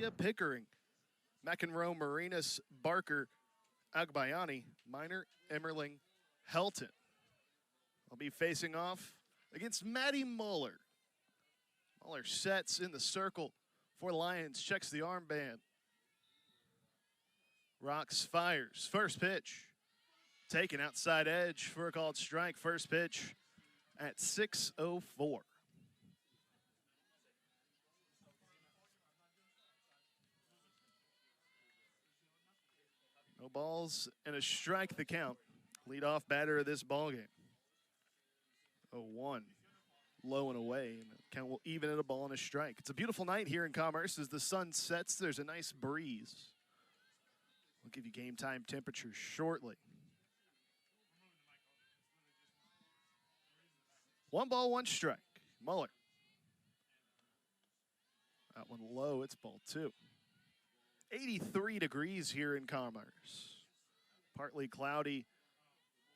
Garcia, Pickering, McEnroe, Marinas, Barker, Agbayani, Miner, Emmerling, Helton. I'll be facing off against Maddie Muller. Muller sets in the circle for Lions, checks the armband. Rocks, fires, first pitch. Taken outside edge for a called strike, first pitch at 6:04. No balls and a strike the count. Leadoff batter of this ballgame. 0-1. Low and away. And the count will even at a ball and a strike. It's a beautiful night here in Commerce. As the sun sets, there's a nice breeze. We'll give you game time temperatures shortly. 1 ball, 1 strike. Muller. That one low, it's ball 2. 83 degrees here in Commerce. Partly cloudy.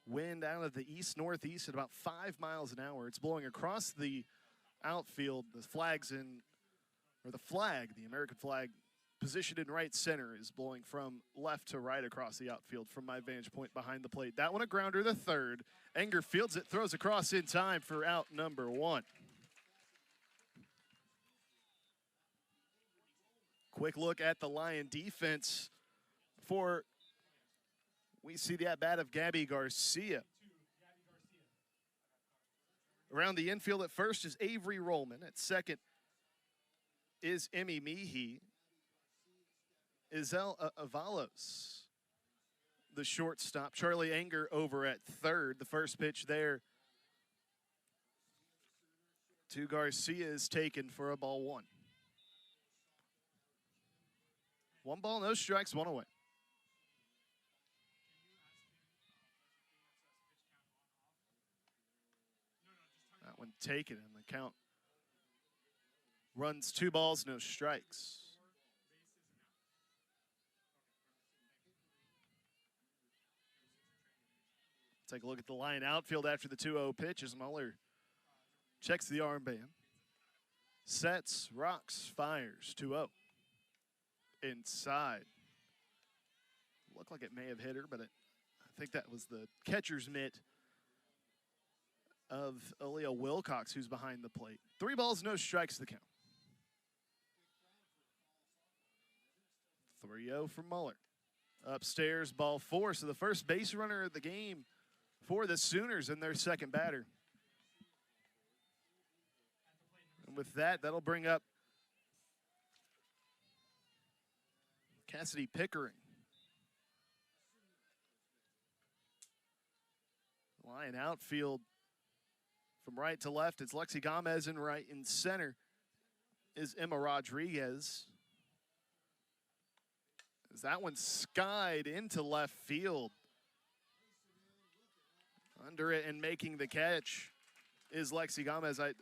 Wind out of the east-northeast at about 5 miles an hour. It's blowing across the outfield. The flag, the American flag, positioned in right center, is blowing from left to right across the outfield from my vantage point behind the plate. That one a grounder, the third. Enger fields it, throws across in time for out number 1. Quick look at the Lion defense before we see the at-bat of Gabby Garcia. Around the infield at first is Avery Rollman. At second is Emmy Meehee. Isel Avalos, the shortstop. Charlie Enger over at third. The first pitch there to Garcia is taken for a ball 1. 1 ball, no strikes, 1 away. That one taken, and the count runs 2 balls, no strikes. Take a look at the Lion outfield after the 2-0 pitch as Muller checks the armband. Sets, rocks, fires, 2-0. Inside. Looked like it may have hit her, but I think that was the catcher's mitt of Aaliyah Wilcox, who's behind the plate. 3 balls, no strikes the count. 3-0 for Muller. Upstairs, ball 4. So the first base runner of the game for the Sooners and their second batter. And with that, that'll bring up Cassidy Pickering. Lion outfield from right to left. It's Lexi Gomez, and right in center is Emma Rodriguez. As that one skied into left field. Under it and making the catch is Lexi Gomez. I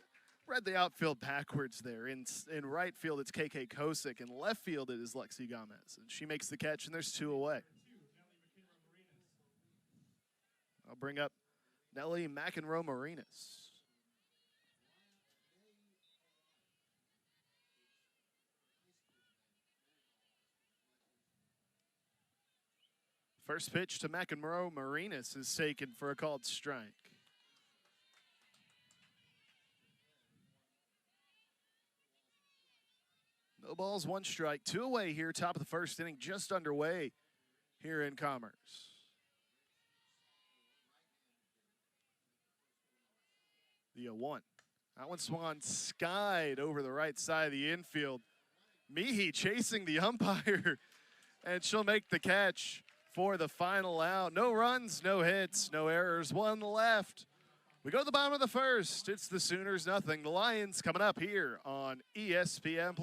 read the outfield backwards there. In right field, it's KK Kosick. In left field, it is Lexi Gomez. And she makes the catch, and there's 2 away. I'll bring up Nelly McEnroe Marinas. First pitch to McEnroe Marinas is taken for a called strike. No balls, 1 strike, 2 away here, top of the first inning, just underway here in Commerce. The 0-1. That one swung skied over the right side of the infield. Meehee chasing the umpire, and she'll make the catch for the final out. No runs, no hits, no errors, 1 left. We go to the bottom of the first. It's the Sooners, nothing. The Lions coming up here on ESPN+.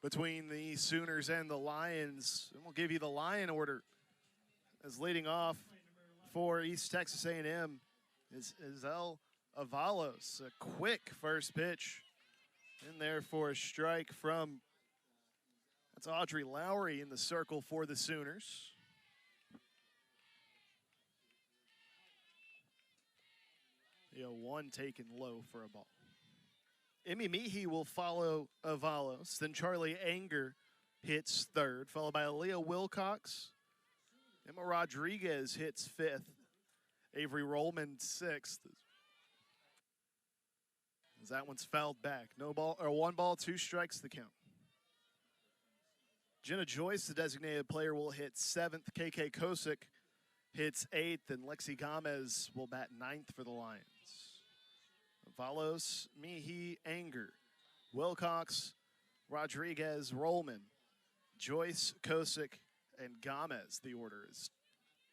Between the Sooners and the Lions, and we'll give you the Lion order. As leading off for East Texas A&M is Isel Avalos. A quick first pitch in there for a strike from, that's Audrey Lowry in the circle for the Sooners. The 0-1 taken low for a ball. Emmy Meehy will follow Avalos. Then Charlie Anger hits third, followed by Aaliyah Wilcox. Emma Rodriguez hits fifth. Avery Rollman sixth. As that one's fouled back. No ball, or 1 ball, 2 strikes the count. Jenna Joyce, the designated player, will hit seventh. KK Kosick hits eighth, and Lexi Gomez will bat ninth for the Lions. Valos, Meehy, Anger, Wilcox, Rodriguez, Rollman, Joyce, Kosick, and Gomez. The order is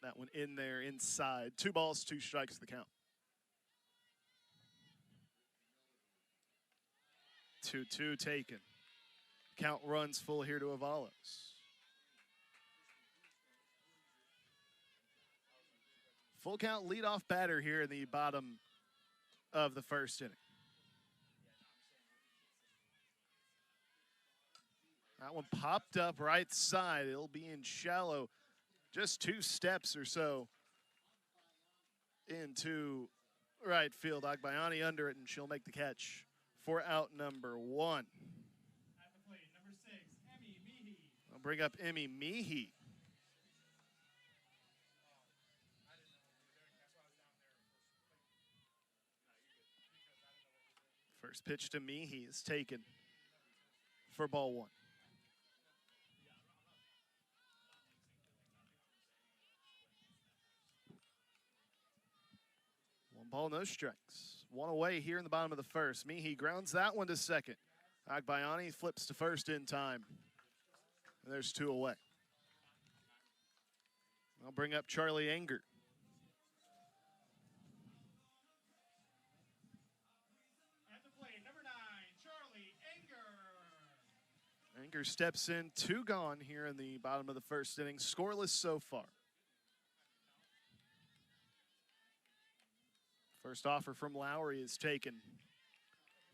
that one in there inside. 2 balls, 2 strikes the count. 2-2 taken. Count runs full here to Avalos. Full count leadoff batter here in the bottom of the first inning. That one popped up right side. It'll be in shallow, just 2 steps or so into right field. Agbayani under it, and she'll make the catch for out number 1. At the plate, number 6, Emmy Meehy. I'll bring up Emmy Meehy. First pitch to Meehy is taken for ball 1. One ball, no strikes. 1 away here in the bottom of the first. Meehy grounds that one to second. Agbayani flips to first in time. And there's 2 away. I'll bring up Charlie Anger. At the plate, number 9, Charlie Anger. Anger steps in, 2 gone here in the bottom of the first inning. Scoreless so far. First offer from Lowry is taken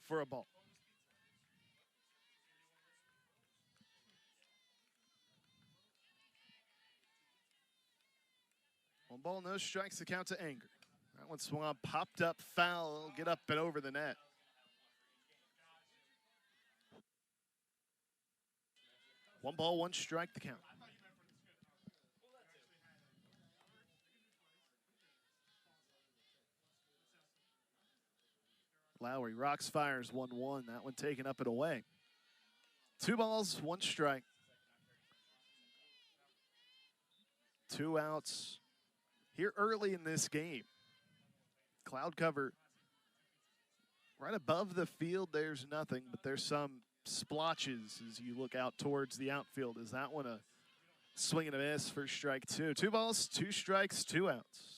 for a ball. One ball, no strikes, the count to Anger. That one swung on, popped up, foul. It'll get up and over the net. One ball, 1 strike, the count. Lowry rocks, fires 1-1. That one taken up and away. 2 balls, 1 strike. 2 outs here early in this game. Cloud cover right above the field. There's nothing, but there's some splotches as you look out towards the outfield. Is that one a swing and a miss for strike 2? 2 balls, 2 strikes, 2 outs.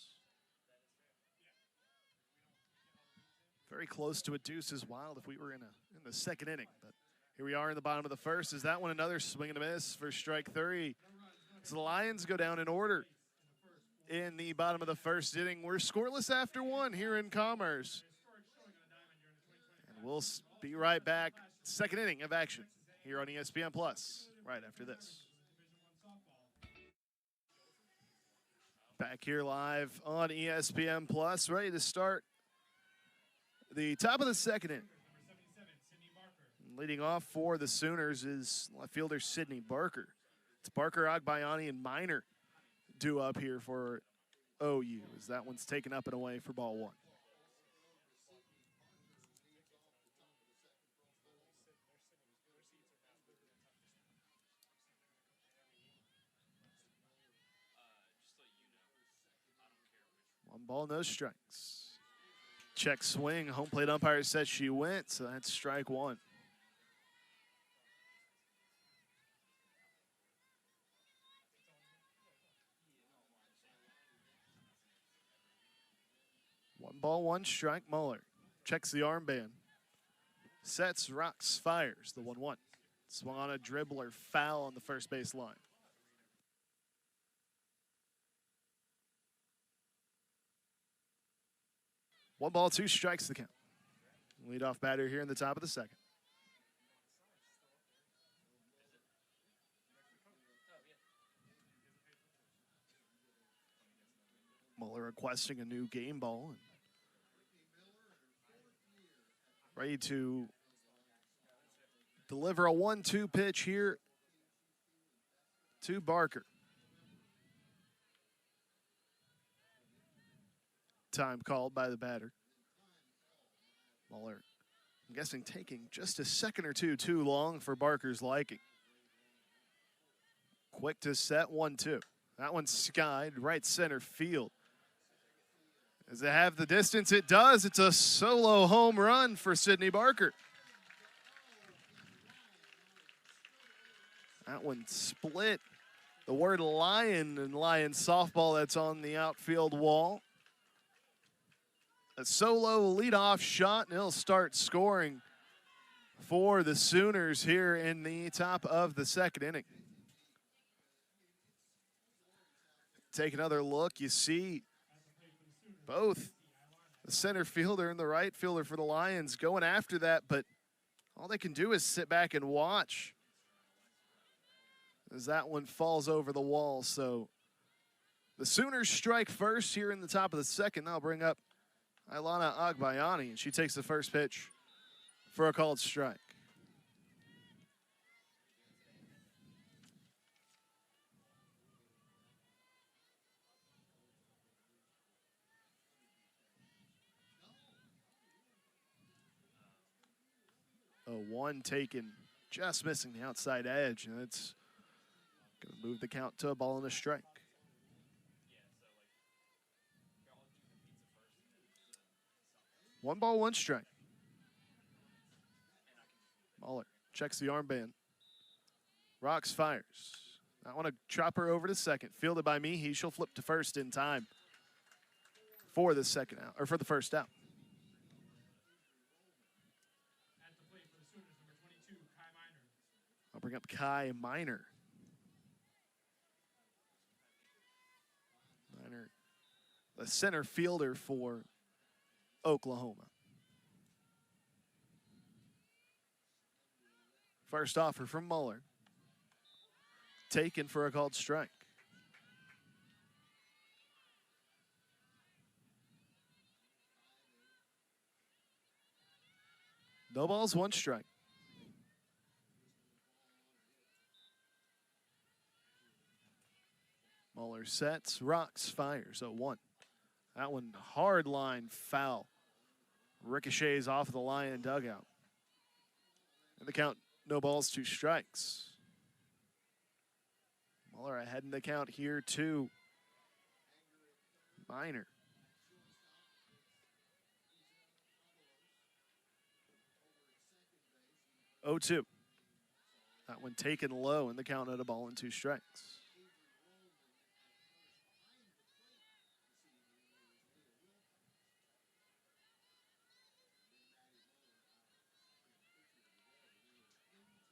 Very close to a deuces wild if we were in the second inning. But here we are in the bottom of the first. Is that one another swing and a miss for strike 3? So the Lions go down in order in the bottom of the first inning. We're scoreless after 1 here in Commerce. And we'll be right back. Second inning of action here on ESPN Plus right after this. Back here live on ESPN Plus, ready to start the top of the second inning. Leading off for the Sooners is left fielder Sydney Barker. It's Barker, Agbayani, and Minor due up here for OU as that one's taken up and away for ball 1. One ball, no strikes. Check swing. Home plate umpire says she went, so that's strike 1. One ball, 1 strike. Muller checks the armband. Sets, rocks, fires the 1-1. Swung on a dribbler, foul on the first base line. One ball, 2 strikes the count. Leadoff batter here in the top of the second. Muller requesting a new game ball. ready to deliver a 1-2 pitch here to Barker. Time called by the batter. Muller, I'm guessing, taking just a second or two too long for Barker's liking. Quick to set, 1-2. That one's skied right center field. Does it have the distance? It does. It's a solo home run for Sydney Barker. That one split the word Lion and Lion softball that's on the outfield wall. A solo leadoff shot, and he'll start scoring for the Sooners here in the top of the second inning. Take another look. You see both the center fielder and the right fielder for the Lions going after that, but all they can do is sit back and watch as that one falls over the wall. So the Sooners strike first here in the top of the second. They'll bring up Ilana Agbayani, and she takes the first pitch for a called strike. A one taken, just missing the outside edge, and it's going to move the count to a ball and a strike. One ball, one strike. Muller checks the armband. Rocks fires. I want to chop her over to second. Fielded by Meehy. She'll flip to first in time for the second out, or for the first out. I'll bring up Kai Miner. Miner, the center fielder for Oklahoma. First offer from Muller. Taken for a called strike. No balls, one strike. Muller sets, rocks, fires, 0-1. That one, hard line foul. Ricochets off the Lion dugout. And the count, no balls, two strikes. Muller ahead in the count here to Miner. Oh, 2. That one taken low in the count at a ball and two strikes.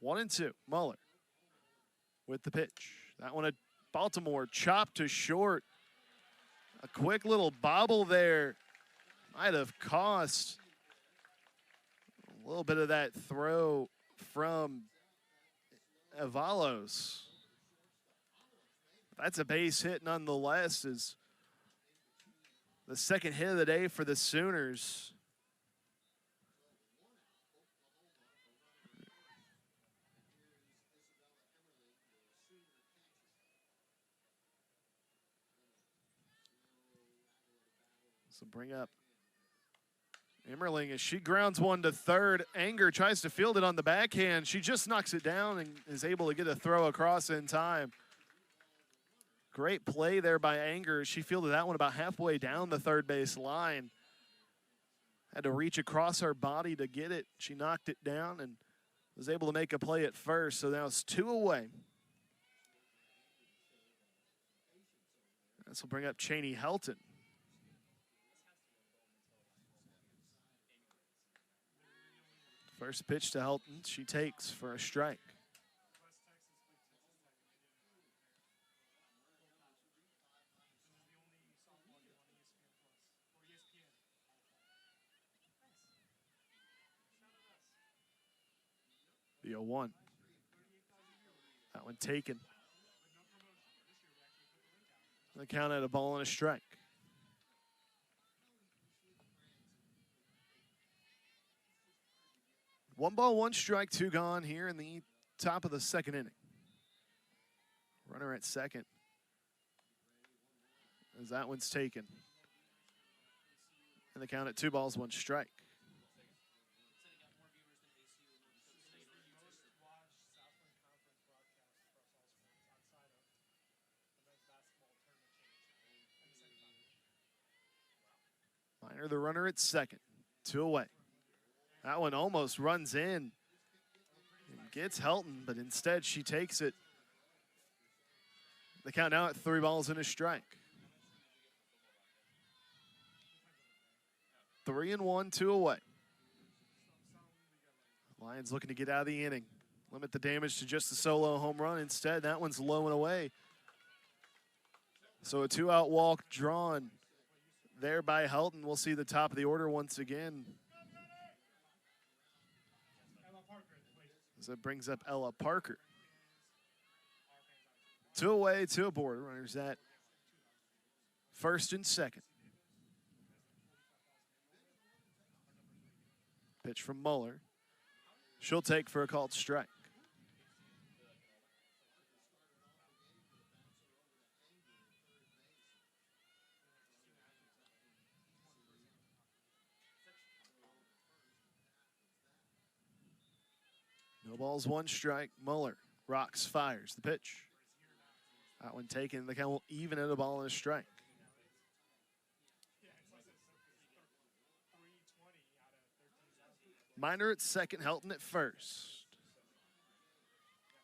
One and two. Muller with the pitch. That one at Baltimore, chopped to short. A quick little bobble there might have cost a little bit of that throw from Avalos. That's a base hit nonetheless, is the second hit of the day for the Sooners. So bring up Emmerling as she grounds one to third. Anger tries to field it on the backhand. She just knocks it down and is able to get a throw across in time. Great play there by Anger. She fielded that one about halfway down the third base line. Had to reach across her body to get it. She knocked it down and was able to make a play at first. So now it's 2 away. This will bring up Cheney Helton. First pitch to Helton, she takes for a strike. The 0-1. That one taken. The count at a ball and a strike. 1 ball, 1 strike, 2 gone here in the top of the second inning. Runner at second as that one's taken. And the count at 2 balls, 1 strike. Minor the runner at second. 2 away. That one almost runs in and gets Helton, but instead she takes it. The count now at 3 balls and a strike. 3-1, 2 away. Lions looking to get out of the inning. Limit the damage to just a solo home run. Instead, that one's low and away. So a 2-out walk drawn there by Helton. We'll see the top of the order once again. As that brings up Ella Parker. 2 away, 2 aboard. Runners at first and second. Pitch from Muller. She'll take for a called strike. No balls, 1 strike. Muller rocks, fires the pitch. That one taken. The count will even at a ball and a strike. Minor at second, Helton at first.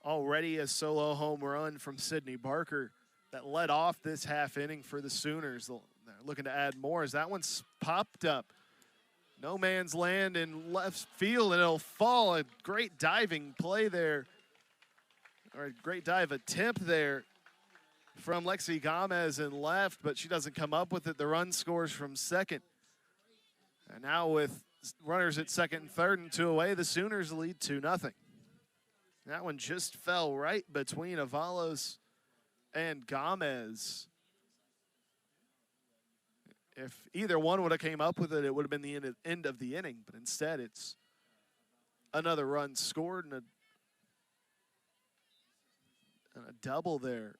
Already a solo home run from Sydney Barker that led off this half inning for the Sooners. They're looking to add more as that one's popped up. No man's land in left field, and it'll fall. A great diving play there, or a great dive attempt there from Lexi Gomez in left, but she doesn't come up with it. The run scores from second. And now with runners at second and third and 2 away, the Sooners lead 2-0. That one just fell right between Avalos and Gomez. If either one would have came up with it, it would have been the end of the inning. But instead, it's another run scored and a double there.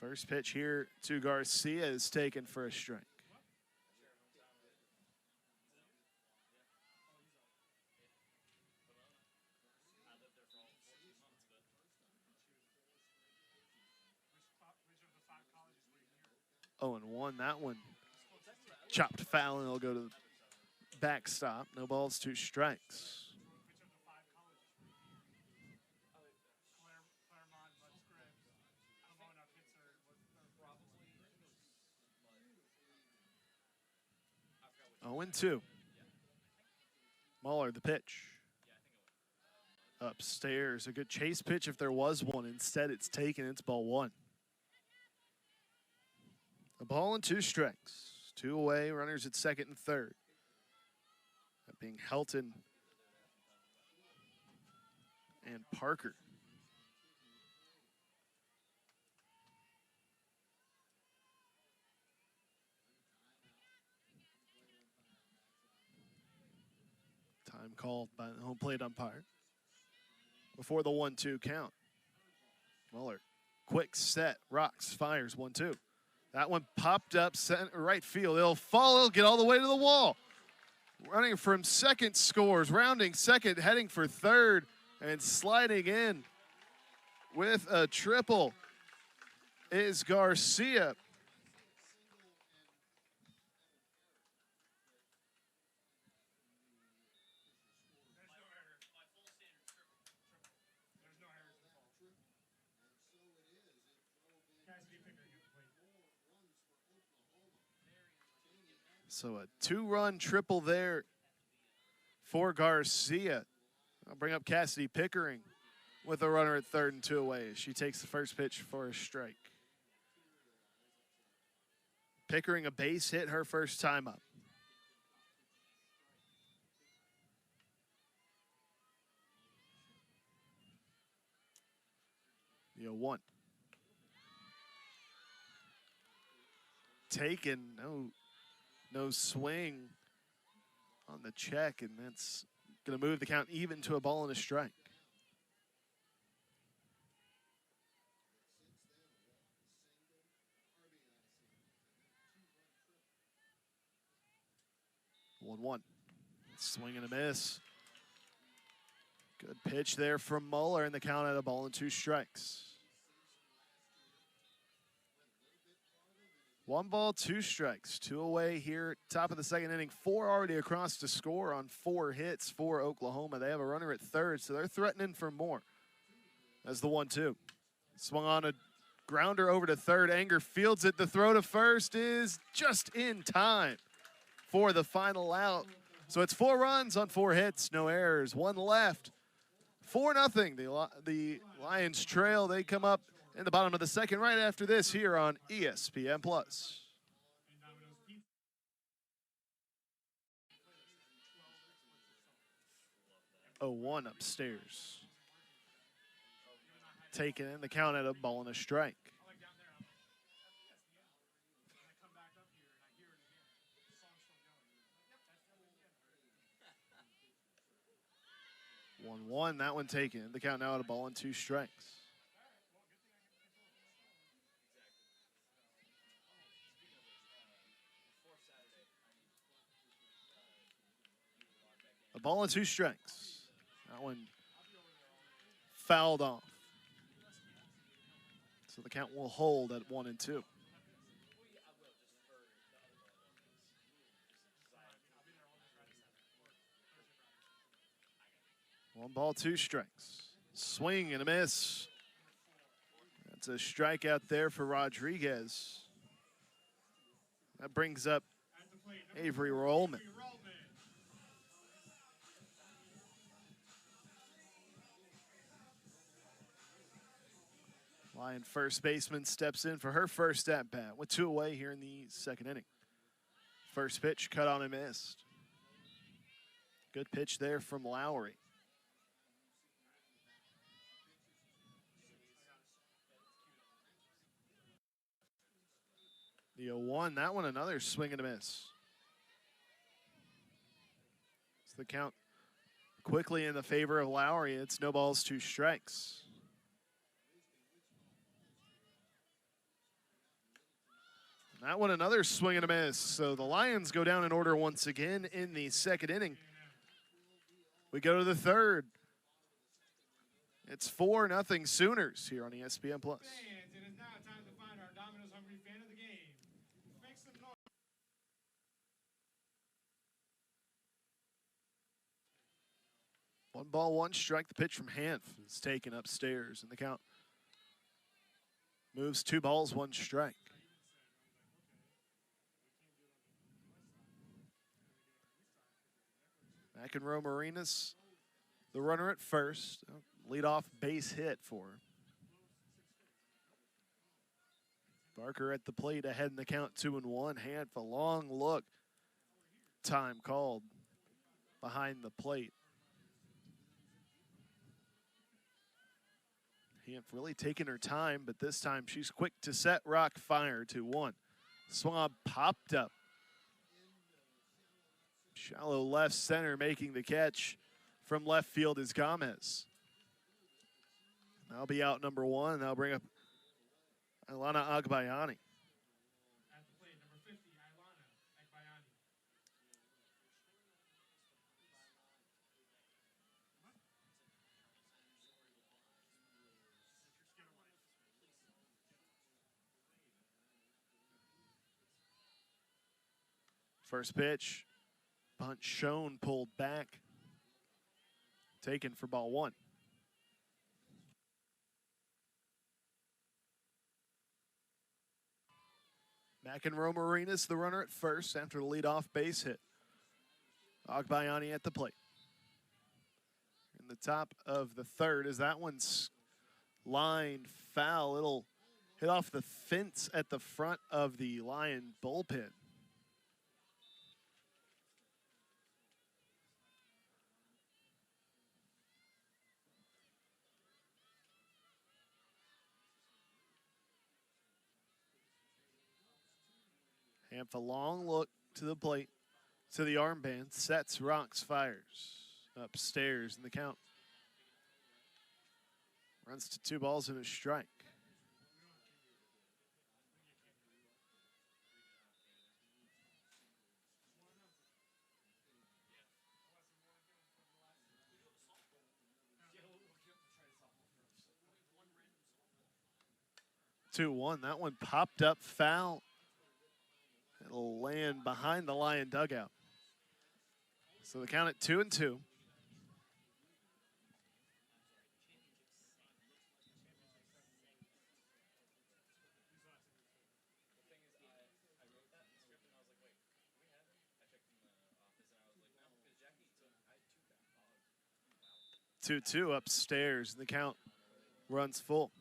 First pitch here to Garcia is taken for a strike. Oh, and 1, that one chopped foul, and it'll go to the backstop. No balls, 2 strikes. Oh, and 2. Muller, the pitch. Upstairs, a good chase pitch if there was one. Instead, it's taken. It's ball 1. A ball and 2 strikes. 2 away, runners at second and third. That being Helton and Parker. Time called by the home plate umpire before the 1-2 count. Muller, quick set, rocks, fires, 1-2. That one popped up center, right field. It'll fall, it'll get all the way to the wall. Running from second scores, rounding second, heading for third, and sliding in with a triple is Garcia. So a 2-run triple there for Garcia. I'll bring up Cassidy Pickering with a runner at third and 2 away. She takes the first pitch for a strike. Pickering, a base hit her first time up. The 0-1. taken. No swing on the check, and that's going to move the count even to a ball and a strike. One. Swing and a miss. Good pitch there from Muller, and the count at a ball and 2 strikes. 1 ball, 2 strikes. 2 away here, top of the second inning. 4 already across to score on 4 hits for Oklahoma. They have a runner at third, so they're threatening for more. As the 1-2. Swung on a grounder over to third. Anger fields it. The throw to first is just in time for the final out. So it's 4 runs on 4 hits, no errors, 1 left. 4-0. The Lions trail. They come up in the bottom of the second right after this here on ESPN+. 0-1 upstairs. Taken in the count at a ball and a strike. One, that one taken. The count now at a ball and 2 strikes. A ball and 2 strikes. That one fouled off. So the count will hold at 1-2. One ball, 2 strikes. Swing and a miss. That's a strikeout there for Rodriguez. That brings up Avery Rollman. Lion first baseman steps in for her first at-bat with 2 away here in the second inning. First pitch cut on and missed. Good pitch there from Lowry. The 0-1, that one another swing and a miss. It's the count quickly in the favor of Lowry. It's no balls, 2 strikes. And that one another swing and a miss. So the Lions go down in order once again in the second inning. We go to the third. It's 4-0 Sooners here on ESPN+. One ball, 1 strike. The pitch from Hanf is taken upstairs, and the count moves 2 balls, 1 strike. McEnroe Marinas, the runner at first. Leadoff base hit for her. Barker at the plate ahead in the count, 2-1. Hanf, a long look. Time called behind the plate. Hanf really taking her time, but this time she's quick to set. Rock fire, 2-1. Swung on, popped up. Shallow left center, making the catch from left field is Gomez. That'll be out number 1. That'll bring up Ilana Agbayani. At the plate, number 50, Ilana Agbayani. First pitch, bunt shown, pulled back, taken for ball 1. McEnroe Marinas, the runner at first after the leadoff base hit. Agbayani at the plate. In the top of the third, as that one's lined foul, it'll hit off the fence at the front of the Lion bullpen. Hamp a long look to the plate, to the armband, sets, rocks, fires. Upstairs in the count. Runs to 2 balls and a strike. Two one. That one popped up foul. It'll land behind the Lion dugout. So the count at 2-2. Two upstairs. The count runs full.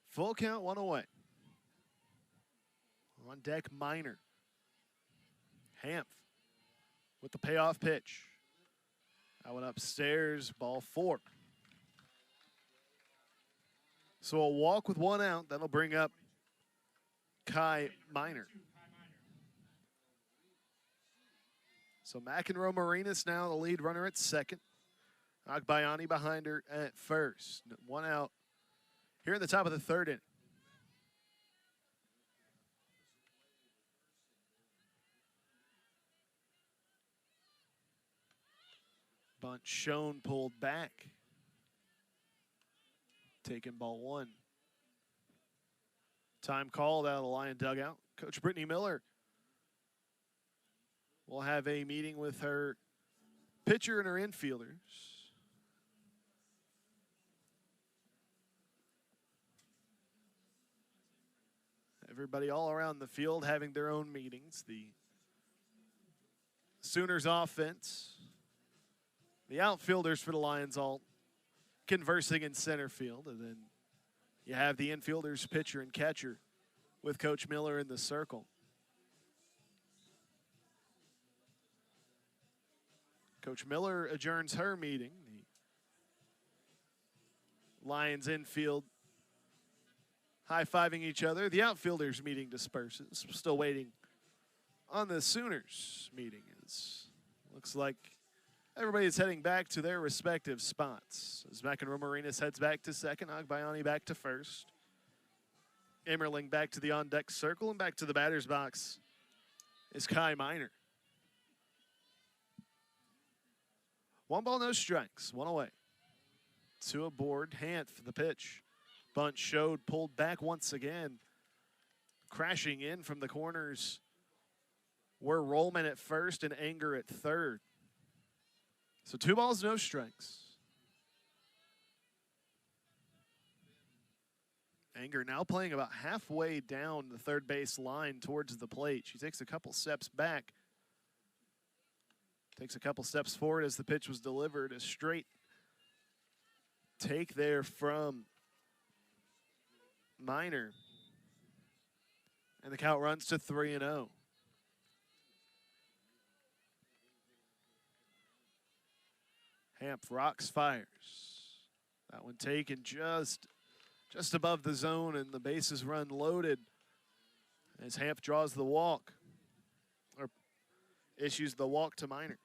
Full count, 1 away. On deck, Minor. Hamp with the payoff pitch. That one upstairs, ball 4. So a walk with 1 out. That'll bring up Kai Minor. So McEnroe Marinas now the lead runner at second. Agbayani behind her at first. 1 out here in the top of the 3rd inning. Bunt shown, pulled back. Taking ball 1. Time called out of the Lion dugout. Coach Brittany Miller will have a meeting with her pitcher and her infielders. Everybody all around the field having their own meetings. The Sooners offense, the outfielders for the Lions all conversing in center field, and then you have the infielders, pitcher and catcher with Coach Miller in the circle. Coach Miller adjourns her meeting. The Lions infield high-fiving each other. The outfielders meeting disperses. Still waiting on the Sooners meeting. Looks like everybody's heading back to their respective spots. As McEnroe Marinas heads back to second, Agbayani back to first. Emmerling back to the on-deck circle, and back to the batter's box is Kai Minor. 1 ball, no strikes, 1 away. 2 aboard, Hamp for the pitch. Bunt showed, pulled back once again. Crashing in from the corners were Rollman at first and Anger at third. So 2 balls, no strikes. Anger now playing about halfway down the third base line towards the plate. She takes a couple steps back. Takes a couple steps forward as the pitch was delivered. A straight take there from Minor. And the count runs to 3-0. Hamp rocks, fires. That one taken just above the zone, and the bases run loaded as Hamp draws the walk, or issues the walk to Minor.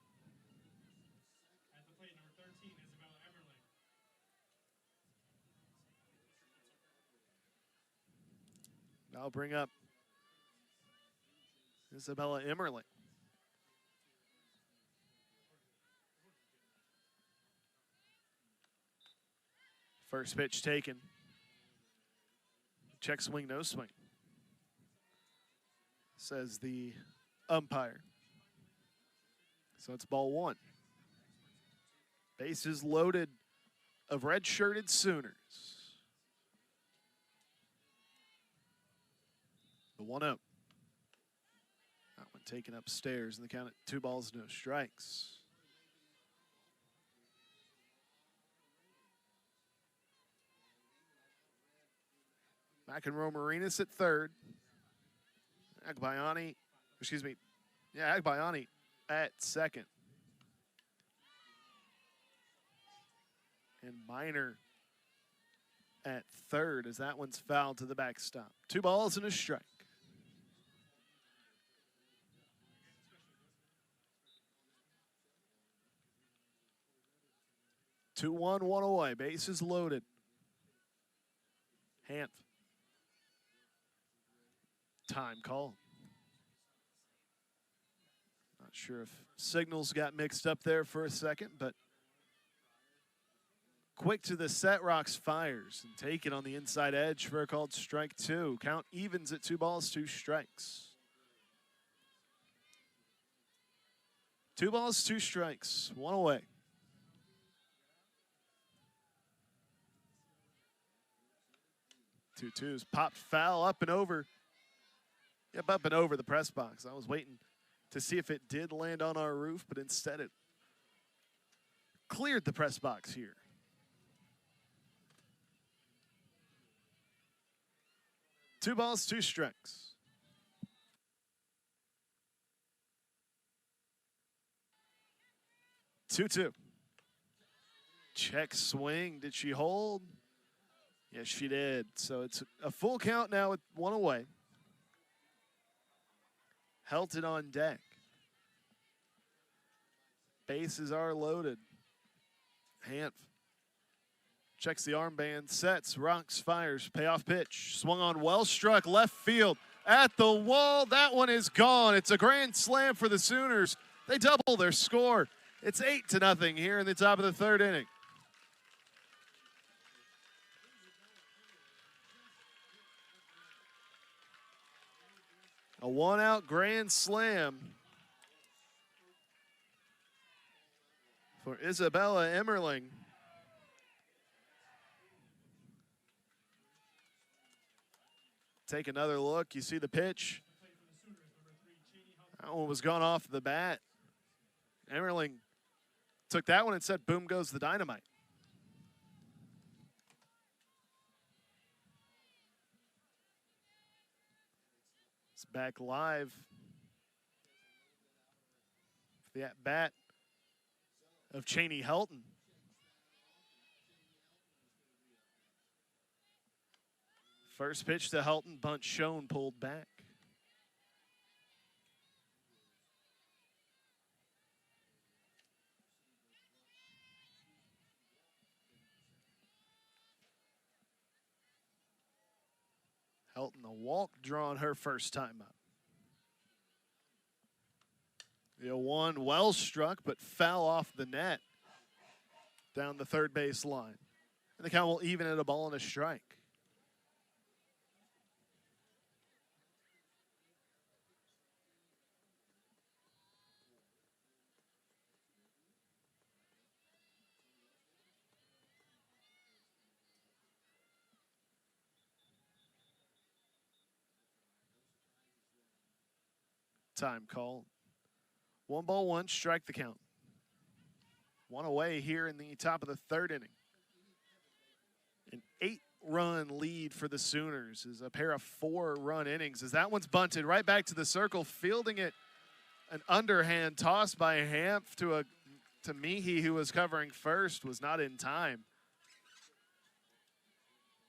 At the plate, number 13, Isabella Emmerling. I'll bring up Isabella Emmerling. First pitch taken. Check swing, no swing, says the umpire. So it's ball 1. Bases loaded of red-shirted Sooners. The 1-0. That one taken upstairs, and the count at 2 balls, no strikes. McEnroe Marinas at third. Agbayani at second. And Minor at third as that one's fouled to the backstop. 2 balls and a strike. 2-1, 1 away. Bases loaded. Hanf. Time call. Not sure if signals got mixed up there for a second, but quick to the set, Rocks fires and take it on the inside edge for a called strike 2. Count evens at 2 balls, 2 strikes. 2 balls, 2 strikes, 1 away. Two twos, popped foul up and over. Yep, up and over the press box. I was waiting to see if it did land on our roof, but instead it cleared the press box here. Two balls, 2 strikes. Two. Check swing. Did she hold? Yes, she did. So it's a full count now with 1 away. Helton on deck. Bases are loaded. Hanf checks the armband, sets, rocks, fires, payoff pitch. Swung on, well struck, left field. At the wall, that one is gone. It's a grand slam for the Sooners. They double their score. It's 8-0 here in the top of the 3rd inning. A 1-out grand slam for Isabella Emmerling. Take another look. You see the pitch. That one was gone off the bat. Emmerling took that one and said, boom goes the dynamite. It's back live. The at-bat of Cheney Helton. First pitch to Helton, bunt shown, pulled back. Helton, a walk drawn her first time up. The 0-1 well struck, but foul off the net down the 3rd base line. And the count will even at a ball and a strike. Time call. 1 ball, 1 strike the count. 1 away here in the top of the 3rd inning. An 8-run lead for the Sooners is a pair of 4-run innings as that one's bunted right back to the circle, fielding it. An underhand toss by Hanf to Meehy, who was covering first, was not in time.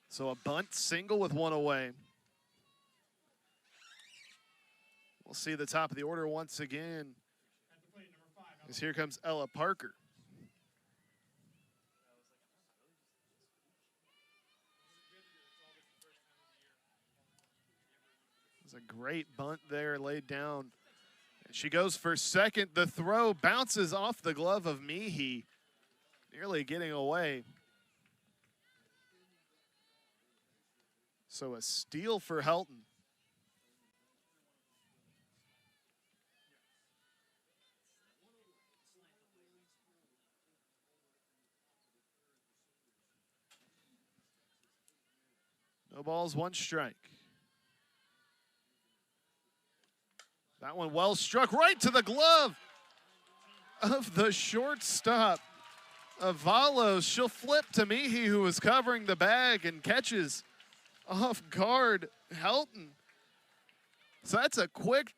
So a bunt single with 1 away. We'll see the top of the order once again as here comes Ella Parker. It was a great bunt there laid down. And she goes for second. The throw bounces off the glove of Meehy, nearly getting away. So a steal for Helton. No balls, 1 strike. That one well struck right to the glove of the shortstop. Avalos, she'll flip to Meehy, who was covering the bag, and catches off guard Helton. So that's a quick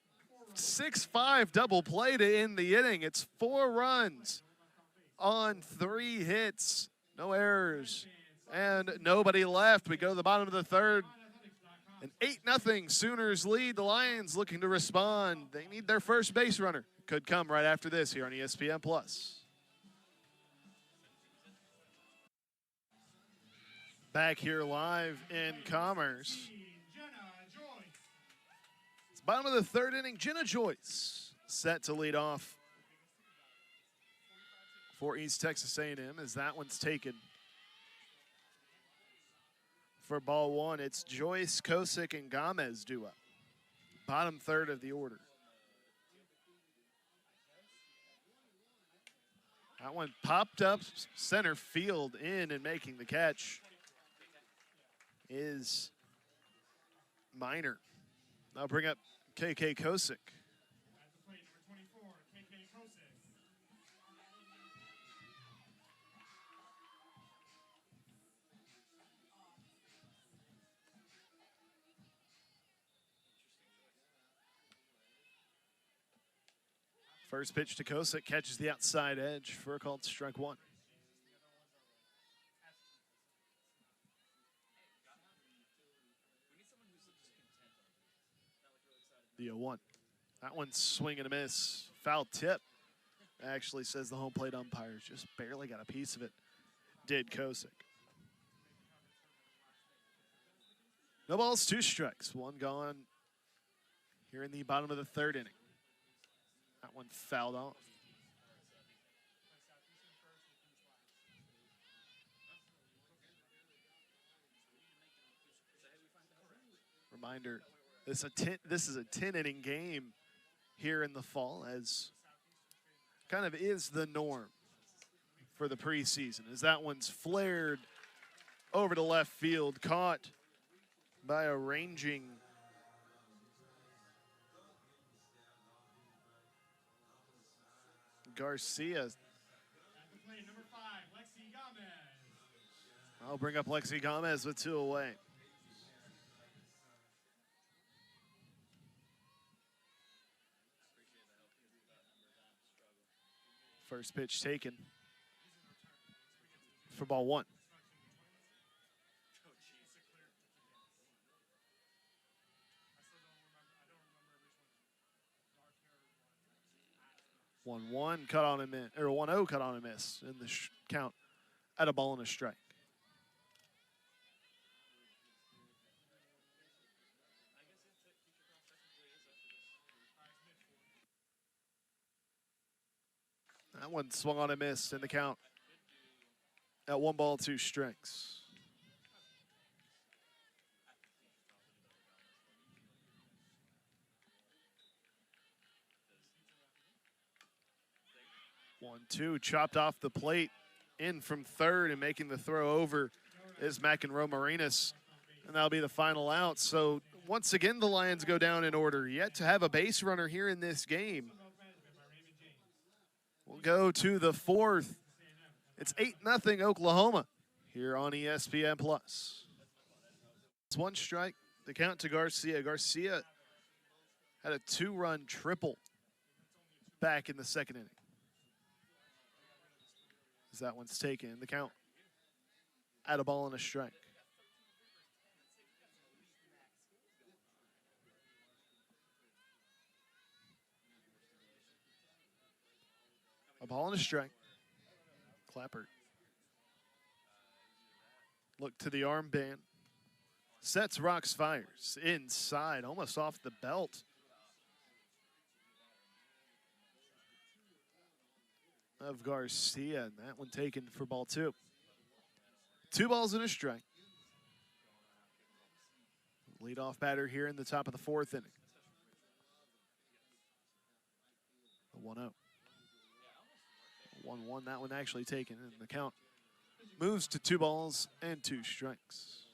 6-5 double play to end the inning. It's 4 runs on 3 hits. No errors. And nobody left. We go to the bottom of the third. An 8-0 Sooners lead. The Lions looking to respond. They need their first base runner. Could come right after this here on ESPN+. Back here live in Commerce. It's bottom of the third inning. Jenna Joyce set to lead off for East Texas A&M as that one's taken. For ball one, it's Joyce, Kosick, and Gomez duo. Bottom third of the order. That one popped up center field in, and making the catch is Minor. I'll bring up KK Kosick. At the plate, number 24, KK Kosick. First pitch to Kosick, catches the outside edge for a called strike one. The 0-1. That one's swing and a miss. Foul tip. Actually says the home plate umpire just barely got a piece of it. Did Kosick. No balls, 2 strikes. One gone here in the bottom of the third inning. That one fouled off. Reminder, this is a 10-inning game here in the fall, as kind of is the norm for the preseason, as that one's flared over to left field, caught by a ranging Garcia. At the plate, number 5, Lexi Gomez. I'll bring up Lexi Gomez with 2 away. First pitch taken for ball one. One cut on a miss, or 1-0 cut on a miss in the count at a ball and a strike. That one swung on a miss in the count at 1 ball, 2 strikes. One, two, chopped off the plate, in from third, and making the throw over is McEnroe Marinas, and that'll be the final out. So once again, the Lions go down in order. Yet to have a base runner here in this game. We'll go to the 4th. It's 8-0 Oklahoma here on ESPN+. It's 1 strike. The count to Garcia. Garcia had a 2-run triple back in the 2nd inning. As that one's taken, the count at a ball and a strike. A ball and a strike. Clapper. Look to the armband. Sets, rocks, fires. Inside, almost off the belt. Of Garcia, and that one taken for ball 2. 2 balls and a strike. Leadoff batter here in the top of the 4th inning. The 1-0. 1-1, that one actually taken, and the count moves to 2 balls and 2 strikes.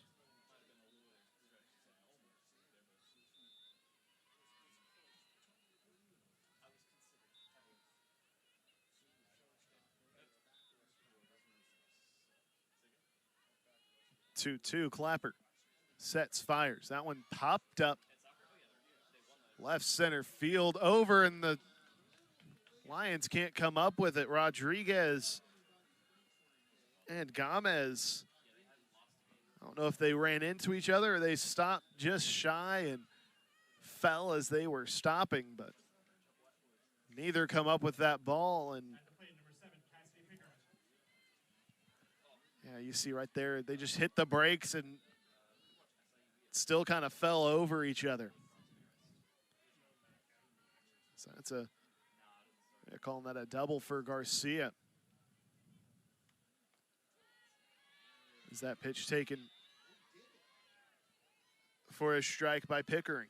Two, Clapper sets, fires. That one popped up left center field over, and the Lions can't come up with it. Rodriguez And Gomez, I don't know if they ran into each other or they stopped just shy and fell as they were stopping, but neither come up with that ball. And yeah, you see right there, they just hit the brakes and still kind of fell over each other. So that's they're calling that a double for Garcia. Is that pitch taken for a strike by Pickering?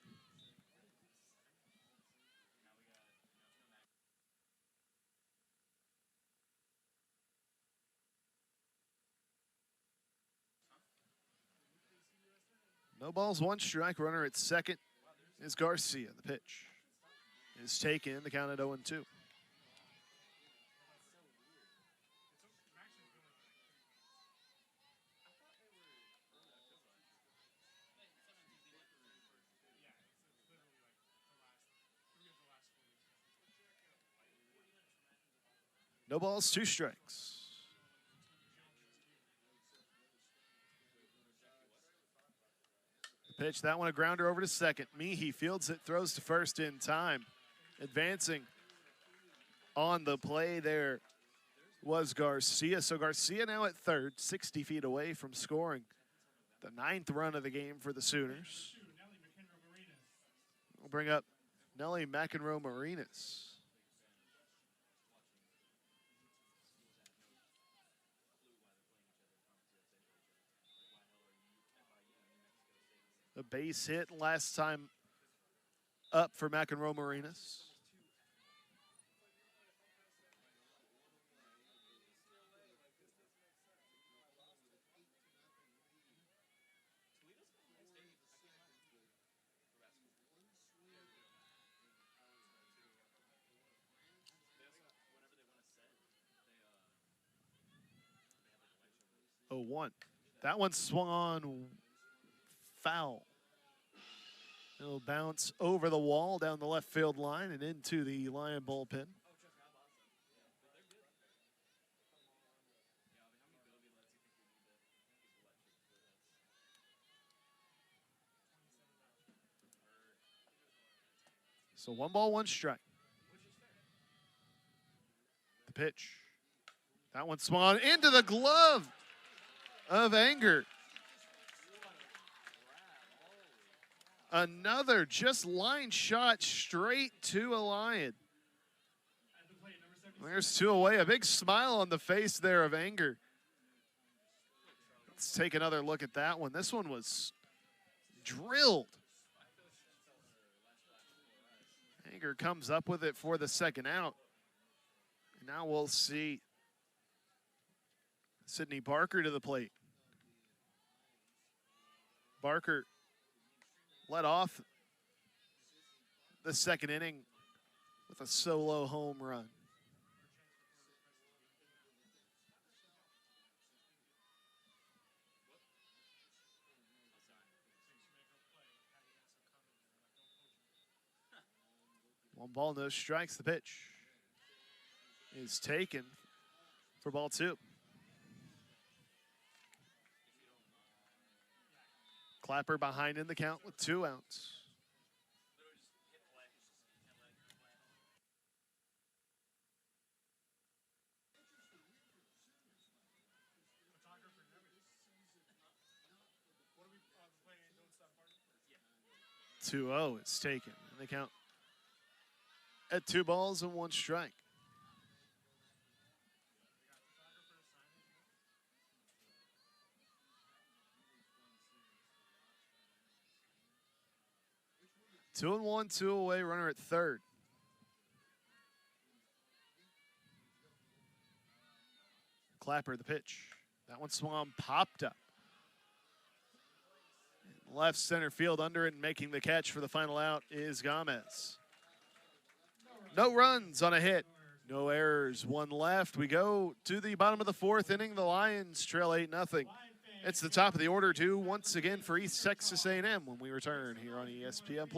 No balls, one strike. Runner at second is Garcia. The pitch is taken. The count at 0-2. No balls, two strikes. The pitch, that one a grounder over to second. Meehy fields it, throws to first in time. Advancing on the play there was Garcia. So Garcia now at third, 60 feet away from scoring the 9th run of the game for the Sooners. We'll bring up Nelly McEnroe-Marinas. A base hit last time up for McEnroe-Marinas. Oh, 1. That one swung on foul. It'll bounce over the wall down the left field line and into the Lion bullpen. So 1 ball, 1 strike. The pitch. That one swung into the glove of Anger. Another just line shot straight to a Lion. There's 2 away. A big smile on the face there of Anger. Let's take another look at that one. This one was drilled. Anger comes up with it for the second out. And now we'll see Sydney Barker to the plate. Barker led off the second inning with a solo home run. One ball, no strikes. The pitch is taken for ball 2. Clapper behind in the count with 2 outs. Two 0 it's taken. And the count at 2 balls and 1 strike. Two and 1, 2 away, runner at third. Clapper, the pitch. That one swung, popped up. Left center field under it and making the catch for the final out is Gomez. No runs on a hit. No errors, 1 left. We go to the bottom of the 4th inning. The Lions trail 8-0. It's the top of the order due once again for East Texas A&M when we return here on ESPN+.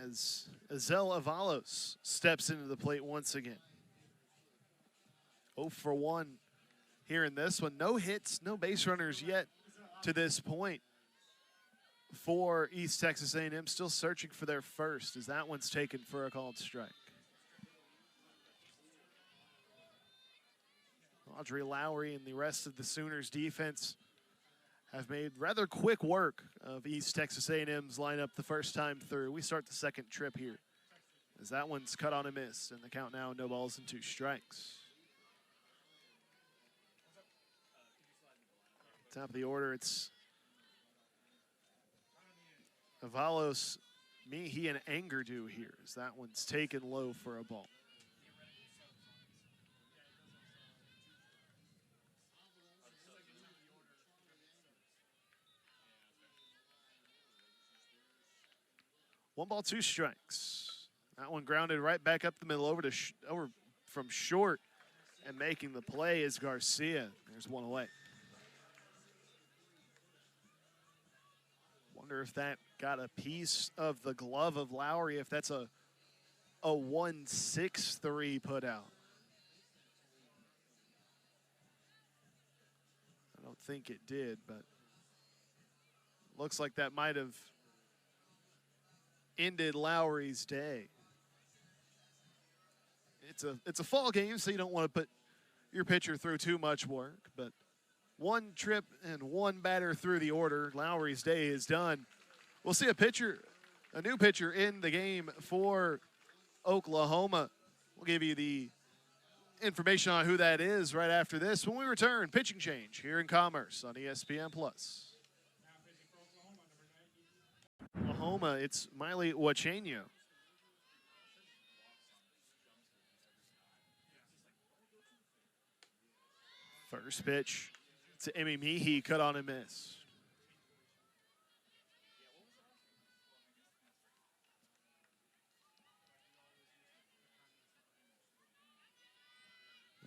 As Azel Avalos steps into the plate once again. 0 for 1 here in this one. No hits, no base runners yet to this point for East Texas A&M. Still searching for their first as that one's taken for a called strike. Audrey Lowry and the rest of the Sooners defense have made rather quick work of East Texas A&M's lineup the first time through. We start the second trip here as that one's cut on a miss, and the count now, no balls and 2 strikes. Top of the order, it's Avalos, Meehy, and Angerdu here as that one's taken low for a ball. One ball, 2 strikes. That one grounded right back up the middle over to over from short, and making the play is Garcia. There's one away. Wonder if that got a piece of the glove of Lowry, if that's a 1-6-3 put out. I don't think it did, but looks like that might have ended Lowry's day. It's a fall game, so you don't want to put your pitcher through too much work, but one trip and one batter through the order, Lowry's day is done. We'll see a new pitcher in the game for Oklahoma. We'll give you the information on who that is right after this when we return. Pitching change here in Commerce on ESPN+. Oklahoma, it's Miley Wachenio. First pitch to Emmy Meehy, cut on a miss.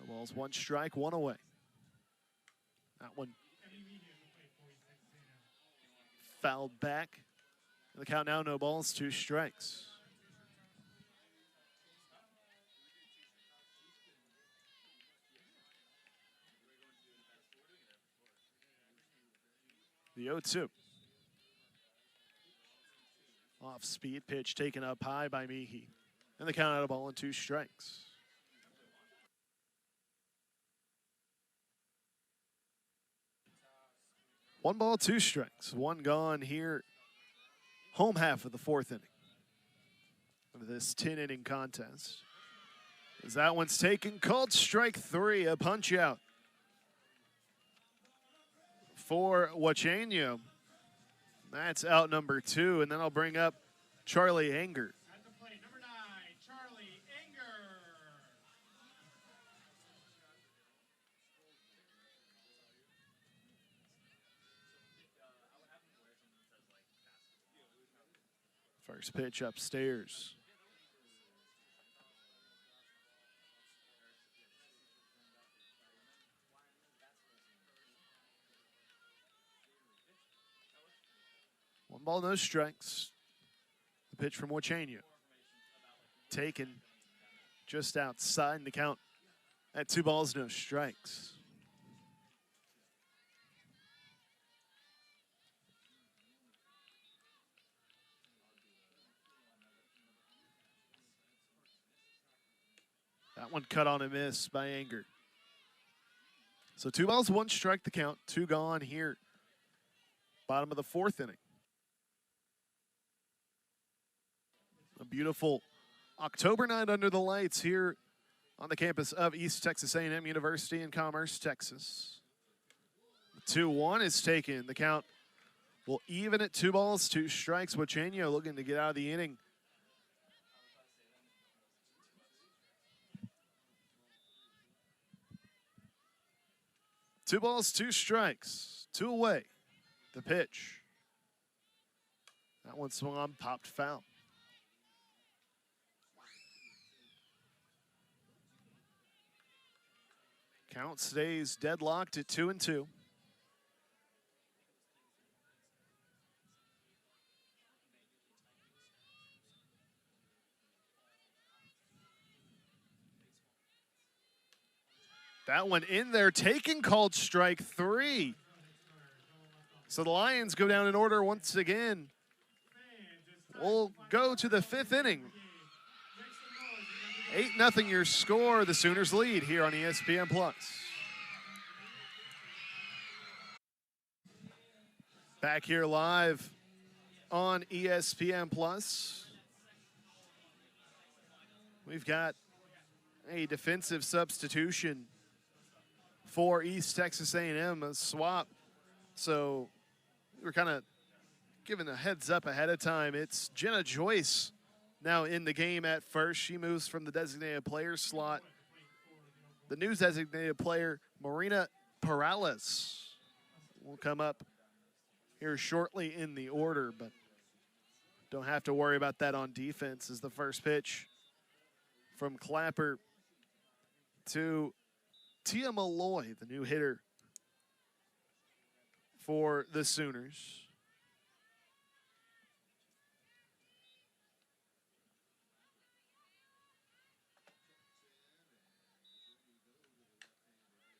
The ball's 1 strike, 1 away. That one fouled back. The count now, no balls, 2 strikes. The 0-2. Off speed pitch taken up high by Meehy. And the count out, a ball and 2 strikes. One ball, 2 strikes. One gone here. Home half of the 4th inning of this 10-inning contest. As that one's taken, called strike 3, a punch out for Wachenio. That's out number 2, and then I'll bring up Charlie Anger. At the plate, number 9, Charlie Anger. First pitch upstairs. One ball, no strikes. The pitch from Wachenio. Taken just outside the count at 2 balls, no strikes. That one cut on a miss by Anger. So 2 balls, 1 strike the count. 2 gone here. Bottom of the 4th inning. A beautiful October night under the lights here on the campus of East Texas A&M University in Commerce, Texas. 2-1 is taken. The count will even at 2 balls, 2 strikes. Wachenio looking to get out of the inning. Two balls, 2 strikes. 2 away. The pitch. That one swung on, popped foul. Count stays deadlocked at 2-2. That one in there, taken, called strike 3. So the Lions go down in order once again. We'll go to the 5th inning. 8-0 your score. The Sooners lead here on ESPN Plus. Back here live on ESPN Plus. We've got a defensive substitution for East Texas A&M, a swap. So we're kind of given a heads up ahead of time. It's Jenna Joyce now in the game at first. She moves from the designated player slot. The new designated player, Marina Perales, will come up here shortly in the order, but don't have to worry about that on defense as the first pitch from Clapper to Tia Malloy, the new hitter for the Sooners.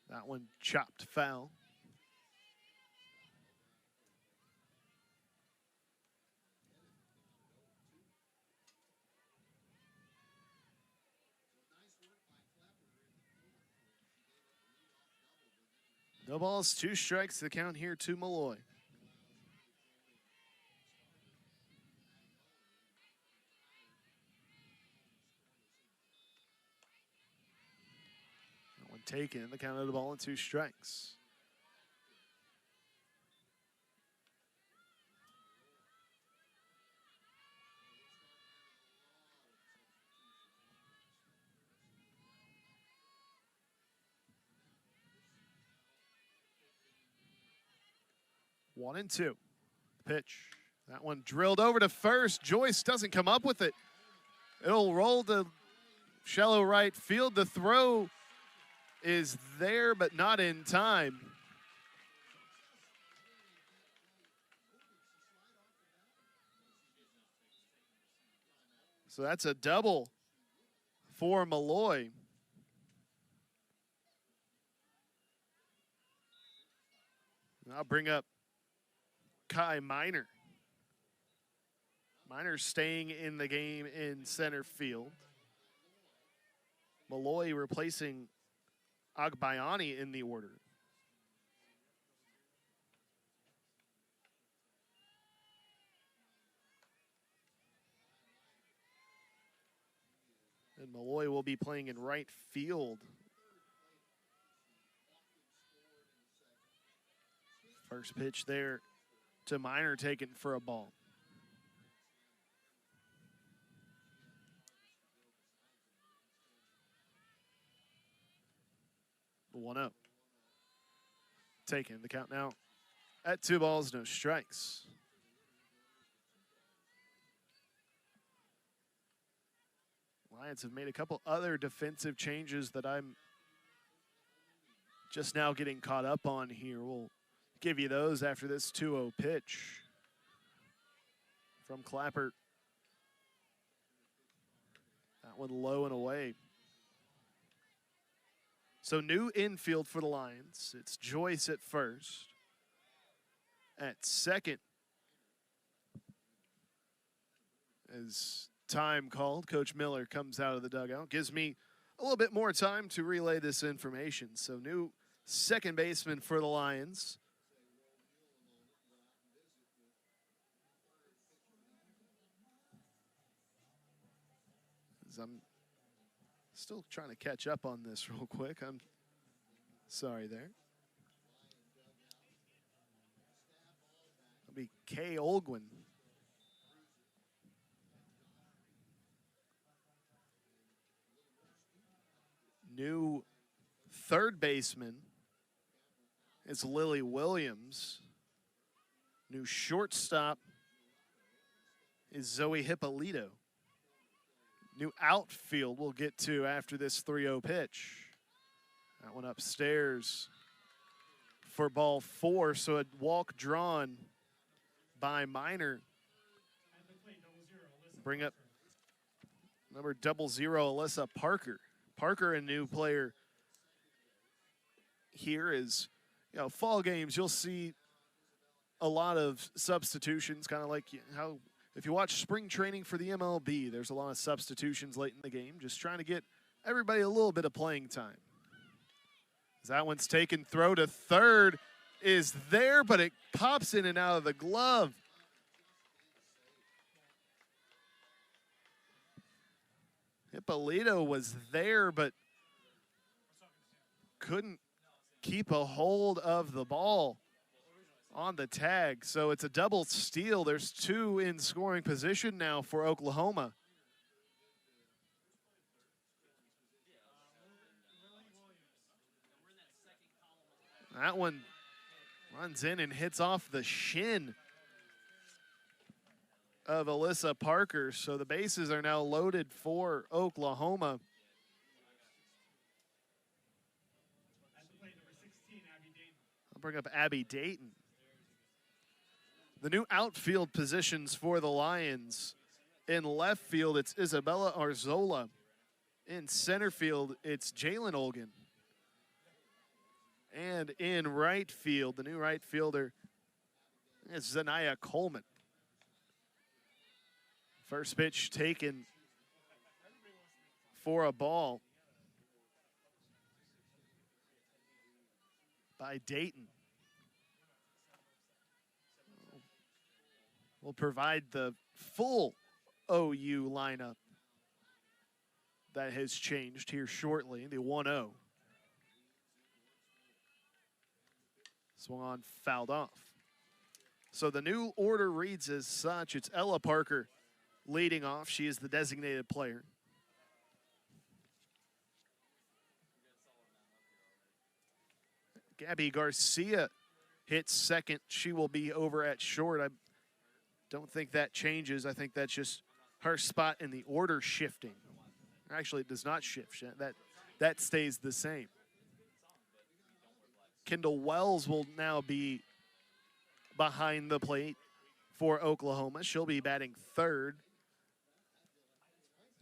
That one chopped foul. No balls, 2 strikes. The count here to Malloy. That one taken. The count of the ball and 2 strikes. One and 2. Pitch. That one drilled over to first. Joyce doesn't come up with it. It'll roll to shallow right field. The throw is there, but not in time. So that's a double for Malloy. I'll bring up Kai Miner. Miner staying in the game in center field. Malloy replacing Agbayani in the order. And Malloy will be playing in right field. First pitch there to Miner, taken for a ball. The 1-0. Taken. The count now at 2 balls, no strikes. Lions have made a couple other defensive changes that I'm just now getting caught up on here. We'll give you those after this 2-0 pitch from Clapper. That one low and away. So new infield for the Lions. It's Joyce at first. At second, as time called, Coach Miller comes out of the dugout. Gives me a little bit more time to relay this information. So new second baseman for the Lions. As I'm still trying to catch up on this real quick. I'm sorry there. It'll be Kay Olguin. New third baseman is Lily Williams. New shortstop is Zoe Hippolito. New outfield we'll get to after this 3-0 pitch. That one upstairs for ball 4, so a walk drawn by Miner. Bring up number 00, Alyssa Parker. Parker, a new player here is, fall games, you'll see a lot of substitutions, kind of like how if you watch spring training for the MLB, there's a lot of substitutions late in the game, just trying to get everybody a little bit of playing time. As that one's taken, throw to third is there, but it pops in and out of the glove. Hippolito was there, but couldn't keep a hold of the ball on the tag. So it's a double steal. There's two in scoring position now for Oklahoma. That one runs in and hits off the shin of Alyssa Parker. So the bases are now loaded for Oklahoma. I'll bring up Abby Dayton. The new outfield positions for the Lions. In left field, it's Isabella Arzola. In center field, it's Jalen Olgan. And in right field, the new right fielder is Zanaya Coleman. First pitch taken for a ball by Dayton. We'll provide the full OU lineup that has changed here shortly, the 1-0. Swung on, fouled off. So the new order reads as such. It's Ella Parker leading off. She is the designated player. Gabby Garcia hits second. She will be over at short. I don't think that changes. I think that's just her spot in the order shifting. Actually, it does not shift. That stays the same. Kendall Wells will now be behind the plate for Oklahoma. She'll be batting third.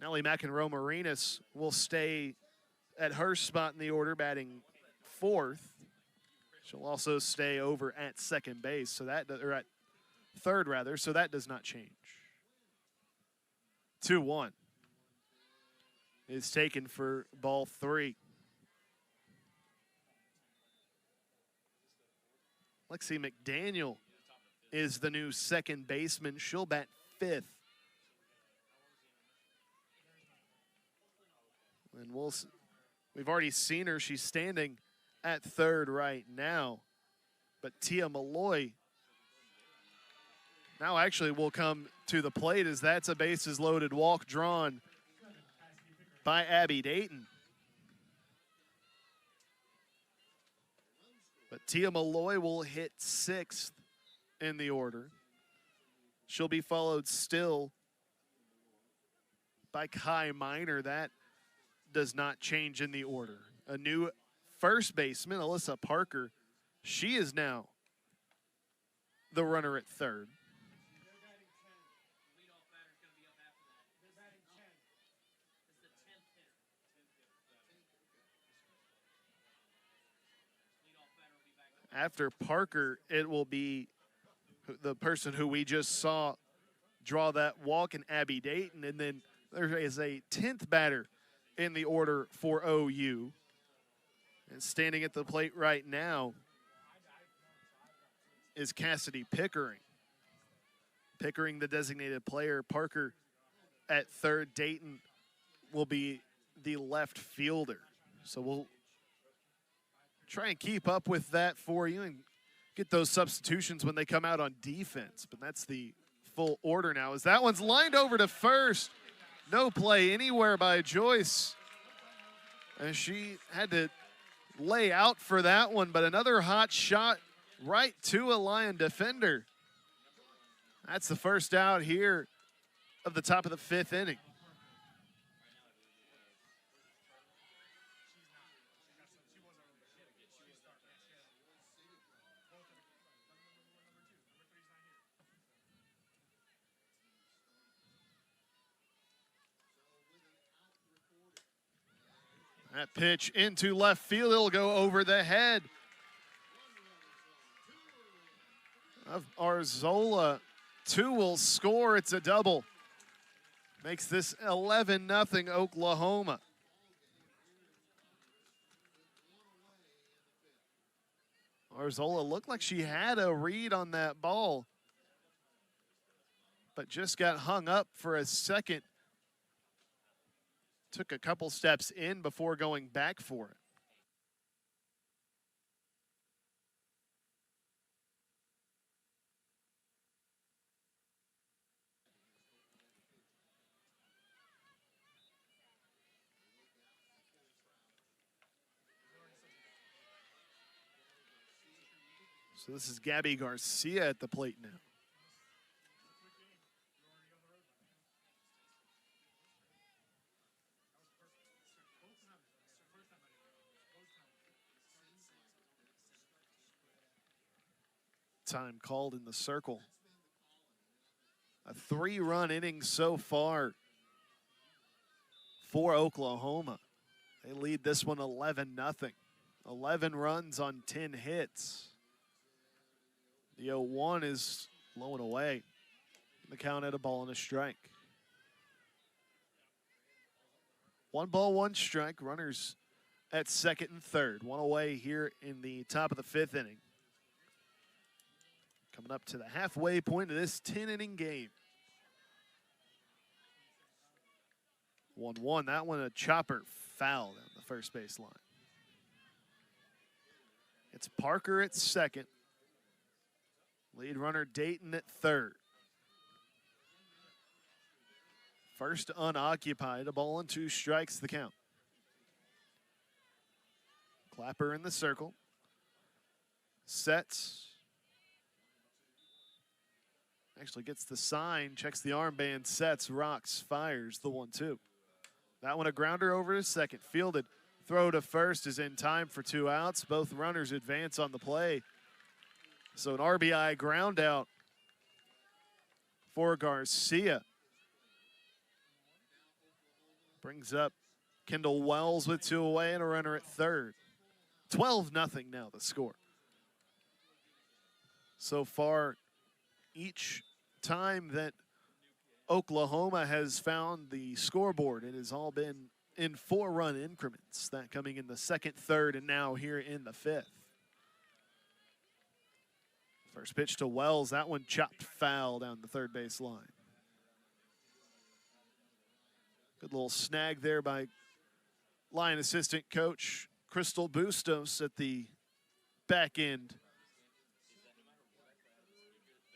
Nellie McEnroe-Marinas will stay at her spot in the order, batting fourth. She'll also stay over at second base, so that, or at third rather, so that does not change. 2-1 is taken for ball three. Lexi McDaniel is the new second baseman. She'll bat fifth. And we've already seen her. She's standing at third right now. But Tia Malloy now actually will come to the plate as that's a bases loaded walk drawn by Abby Dayton. But Tia Malloy will hit sixth in the order. She'll be followed still by Kai Miner. That does not change in the order. A new first baseman, Alyssa Parker, she is now the runner at third. After Parker, it will be the person who we just saw draw that walk in Abby Dayton. And then there is a 10th batter in the order for OU. And standing at the plate right now is Cassidy Pickering. Pickering, the designated player. Parker at third. Dayton will be the left fielder. So we'll try and keep up with that for you and get those substitutions when they come out on defense. But that's the full order now. As that one's lined over to first. No play anywhere by Joyce. And she had to lay out for that one, but another hot shot right to a Lion defender. That's the first out here of the top of the fifth inning. That pitch into left field. It'll go over the head of Arzola. 2 will score. It's a double. Makes this 11-0 Oklahoma. Arzola looked like she had a read on that ball, but just got hung up for a second. Took a couple steps in before going back for it. So this is Gabby Garcia at the plate now. Time called in the circle. A 3-run inning so far for Oklahoma. They lead this one 11-0. 11 runs on 10 hits. The 0-1 is low and away. The count at a ball and a strike. 1 ball, 1 strike. Runners at second and third. 1 away here in the top of the 5th inning. Coming up to the halfway point of this 10-inning game. 1-1. That one a chopper foul down the first base line. It's Parker at second. Lead runner Dayton at third. First unoccupied, a ball and 2 strikes the count. Clapper in the circle. Sets. Actually gets the sign, checks the armband, sets, rocks, fires the 1-2. That one a grounder over to second. Fielded. Throw to first is in time for 2 outs. Both runners advance on the play. So an RBI ground out for Garcia. Brings up Kendall Wells with 2 away and a runner at third. 12-0 now the score. So far, each time that Oklahoma has found the scoreboard, it has all been in 4-run increments. That coming in the second, third, and now here in the 5th. First pitch to Wells, that one chopped foul down the third base line. Good little snag there by line assistant coach Crystal Bustos at the back end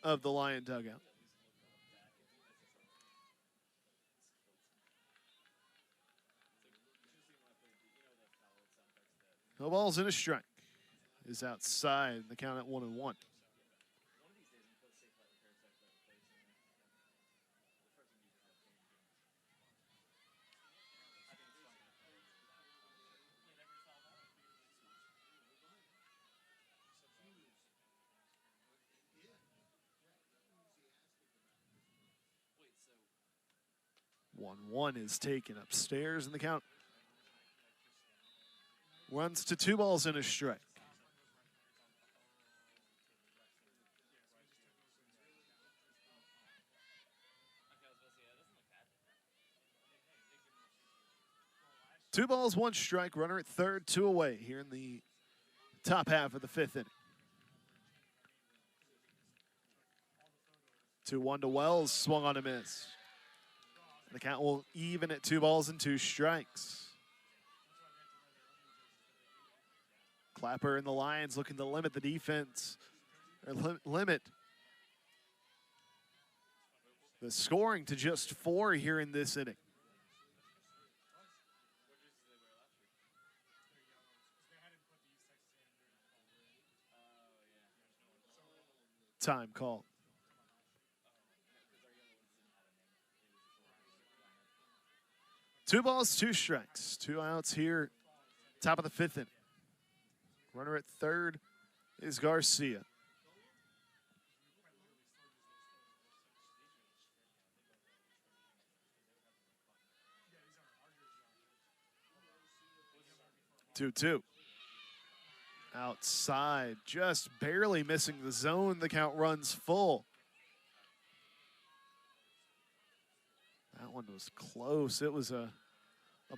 of the Lion dugout. No balls and a strike is outside. The count at 1-1. One is taken upstairs, and the count runs to 2 balls and a strike. Two balls, 1 strike. Runner at third, 2 away here in the top half of the 5th inning. 2-1 to Wells, swung on a miss. The count will even at 2 balls and 2 strikes. Clapper and the Lions looking to limit the defense, or limit the scoring to just 4 here in this inning. Time call. Two balls, 2 strikes. 2 outs here, top of the 5th inning. Runner at third is Garcia. 2-2. Outside, just barely missing the zone. The count runs full. That one was close. It was a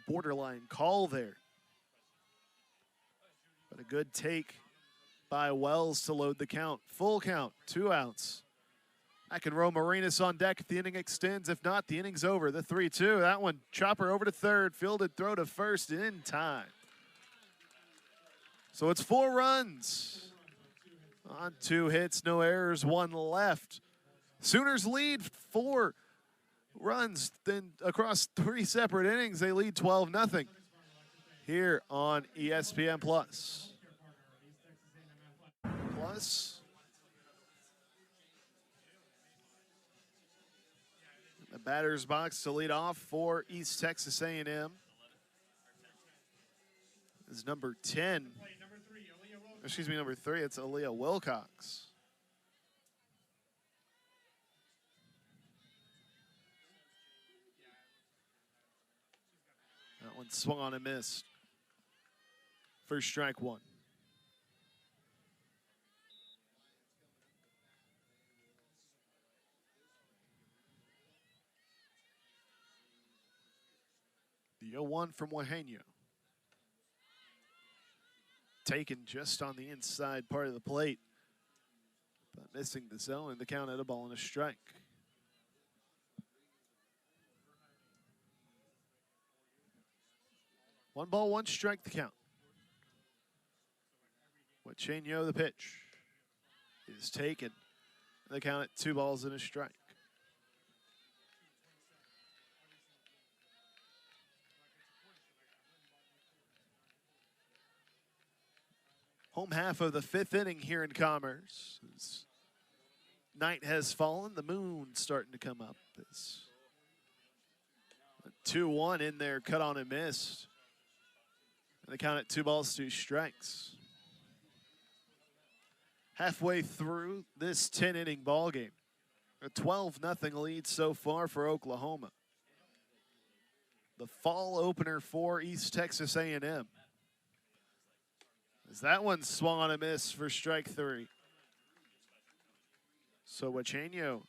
borderline call there. But a good take by Wells to load the count. Full count, 2 outs. McEnroe Marinas on deck if the inning extends. If not, the inning's over. The 3-2. That one, chopper over to third. Fielded throw to first in time. So it's 4 runs on 2 hits, no errors, 1 left. Sooners lead 4 runs. Then across 3 separate innings, they lead 12-0 here on ESPN Plus. The batter's box to lead off for East Texas A&M is number 10. Excuse me, number 3. It's Aaliyah Wilcox. That one swung on and missed. First strike 1. The 0-1 from Juaneño. Taken just on the inside part of the plate, but missing the zone, and the count at a ball and a strike. One ball, 1 strike, the count. Juaneño, the pitch, is taken. The count at 2 balls and a strike. Home half of the 5th inning here in Commerce. As night has fallen, the moon starting to come up. It's 2-1 in there, cut on and missed. And the count at 2 balls, 2 strikes. Halfway through this 10-inning ball game, a 12-0 lead so far for Oklahoma. The fall opener for East Texas A&M. As that one swung on a miss for strike 3. So Juaneño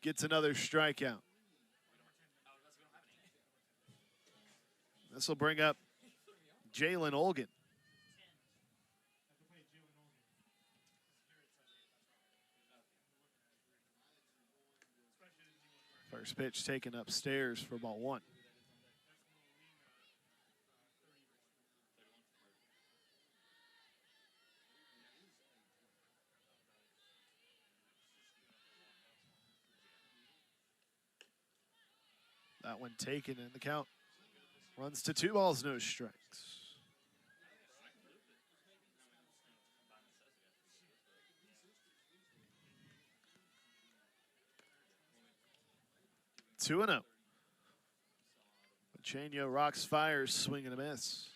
gets another strikeout. This will bring up Jalen Olgan. First pitch taken upstairs for ball 1. That one taken, and the count runs to 2 balls, no strikes. Two and 0. Juaneño rocks, fires, swing and a miss.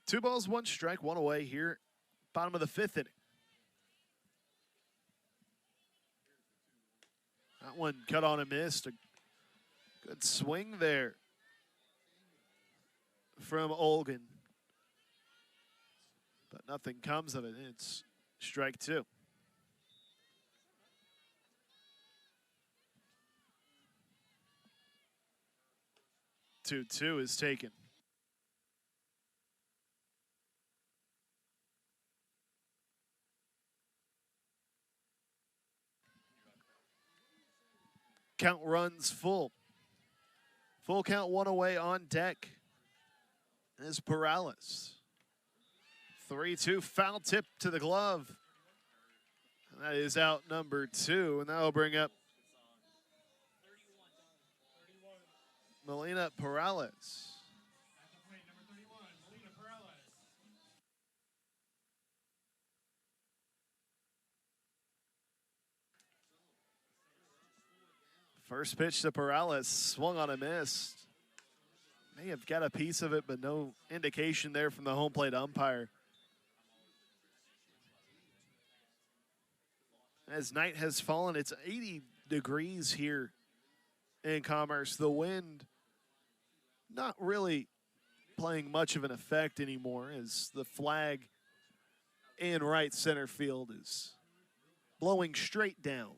Two balls, 1 strike, 1 away here, bottom of the 5th inning. That one cut on and missed. A good swing there from Olgan. But nothing comes of it. It's strike 2. Two is taken. Count runs full. Full count, 1 away on deck is Perales. 3-2 foul tip to the glove. And that is out number 2, and that will bring up Melina Perales. First pitch to Perales, swung on a miss. May have got a piece of it, but no indication there from the home plate umpire. As night has fallen, it's 80 degrees here in Commerce. The wind not really playing much of an effect anymore as the flag in right center field is blowing straight down.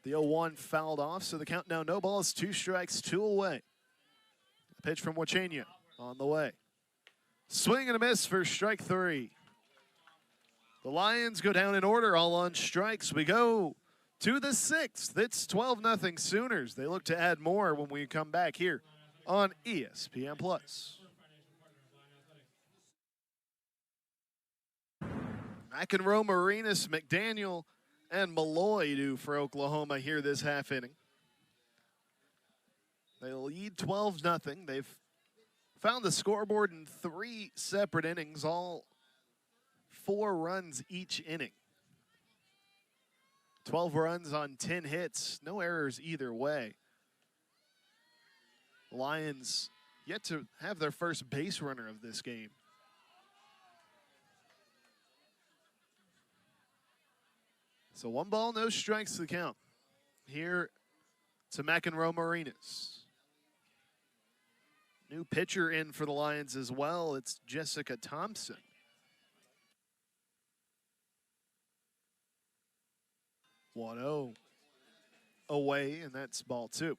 The 0-1 fouled off, so the count now no balls, 2 strikes, 2 away. A pitch from Wachenia on the way. Swing and a miss for strike 3. The Lions go down in order, all on strikes. We go to the 6th. It's 12-0 Sooners. They look to add more when we come back here on ESPN+. McEnroe, Marinas, McDaniel, and Malloy do for Oklahoma here this half inning. They lead 12-0. They've found the scoreboard in 3 separate innings, all 4 runs each inning. 12 runs on 10 hits, no errors either way. Lions yet to have their first base runner of this game. So 1 ball, no strikes to the count. Here to McEnroe Marinas. New pitcher in for the Lions as well. It's Jessica Thompson. One 0 away, and that's ball 2.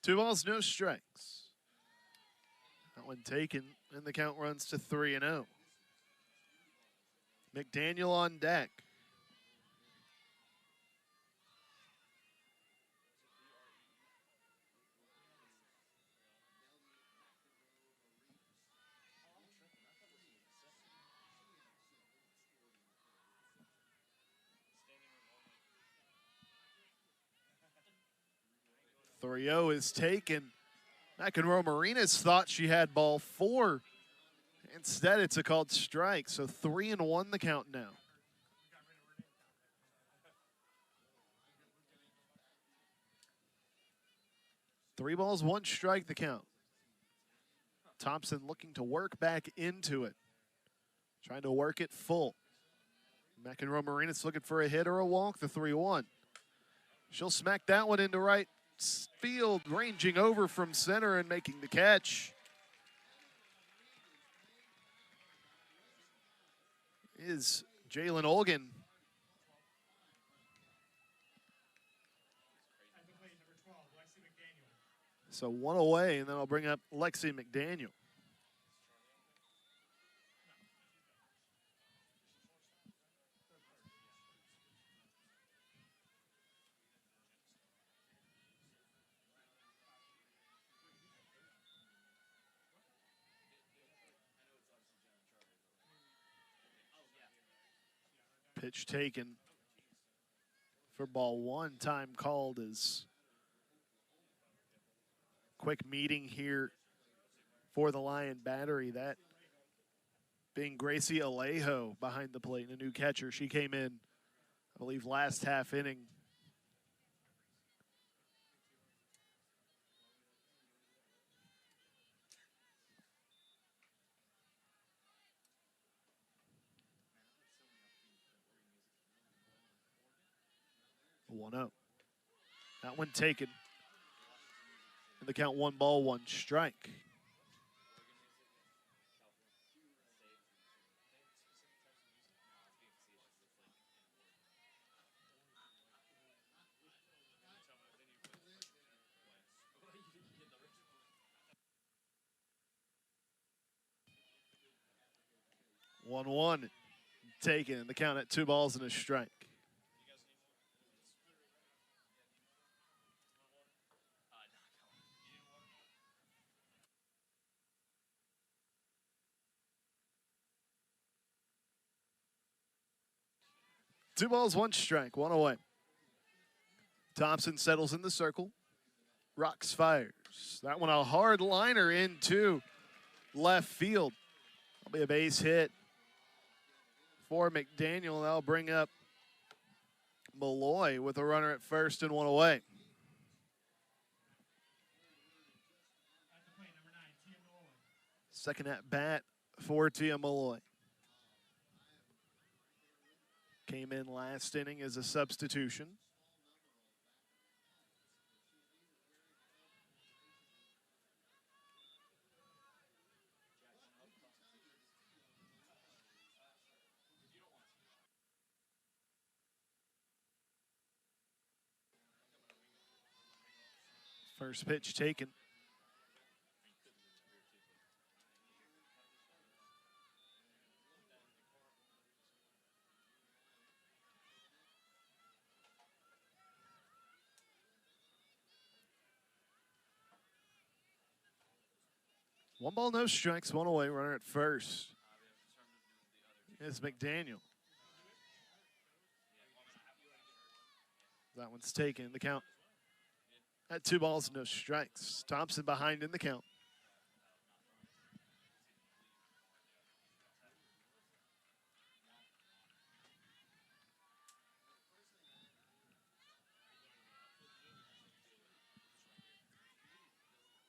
Two balls, no strikes. That one taken, and the count runs to 3-0. McDaniel on deck. .3-0 is taken. McEnroe Marinas thought she had ball 4. Instead, it's a called strike. So 3-1 the count now. Three balls, 1 strike the count. Thompson looking to work back into it. Trying to work it full. McEnroe Marinas looking for a hit or a walk, the 3-1. She'll smack that one into right field, ranging over from center and making the catch is Jalen Olgan. So 1 away, and then I'll bring up Lexi McDaniel. Pitch taken for ball 1. Time called as quick meeting here for the Lion battery. That being Gracie Alejo behind the plate, a new catcher. She came in, I believe, last half inning. A 1-0. That one taken. And the count 1 ball, 1 strike. One taken. The count at 2 balls and a strike. Two balls, 1 strike, 1 away. Thompson settles in the circle. Rocks fires. That one a hard liner into left field. That'll be a base hit for McDaniel. That'll bring up Malloy with a runner at first and one away. At the plate, number 9, Tia Malloy. Second at bat for Tia Malloy. Came in last inning as a substitution. First pitch taken. One ball, no strikes, one away, runner at first. It's McDaniel. That one's taken. The count at 2 balls, no strikes. Thompson behind in the count.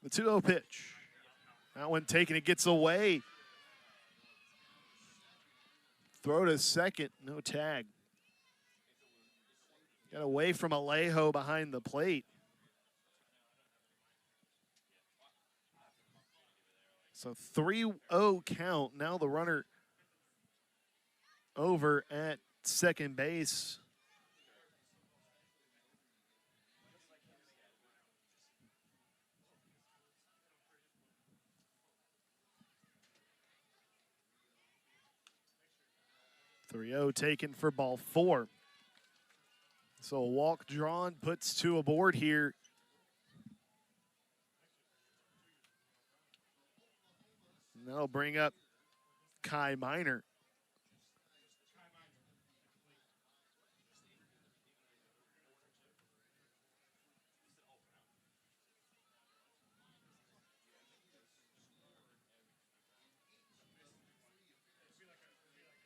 The 2-0 pitch. That one taken, it gets away. Throw to second, no tag. Got away from Alejo behind the plate. So 3-0 count. Now the runner over at second base. .30 taken for ball 4. So a walk drawn puts 2 aboard here. And that'll bring up Kai Miner.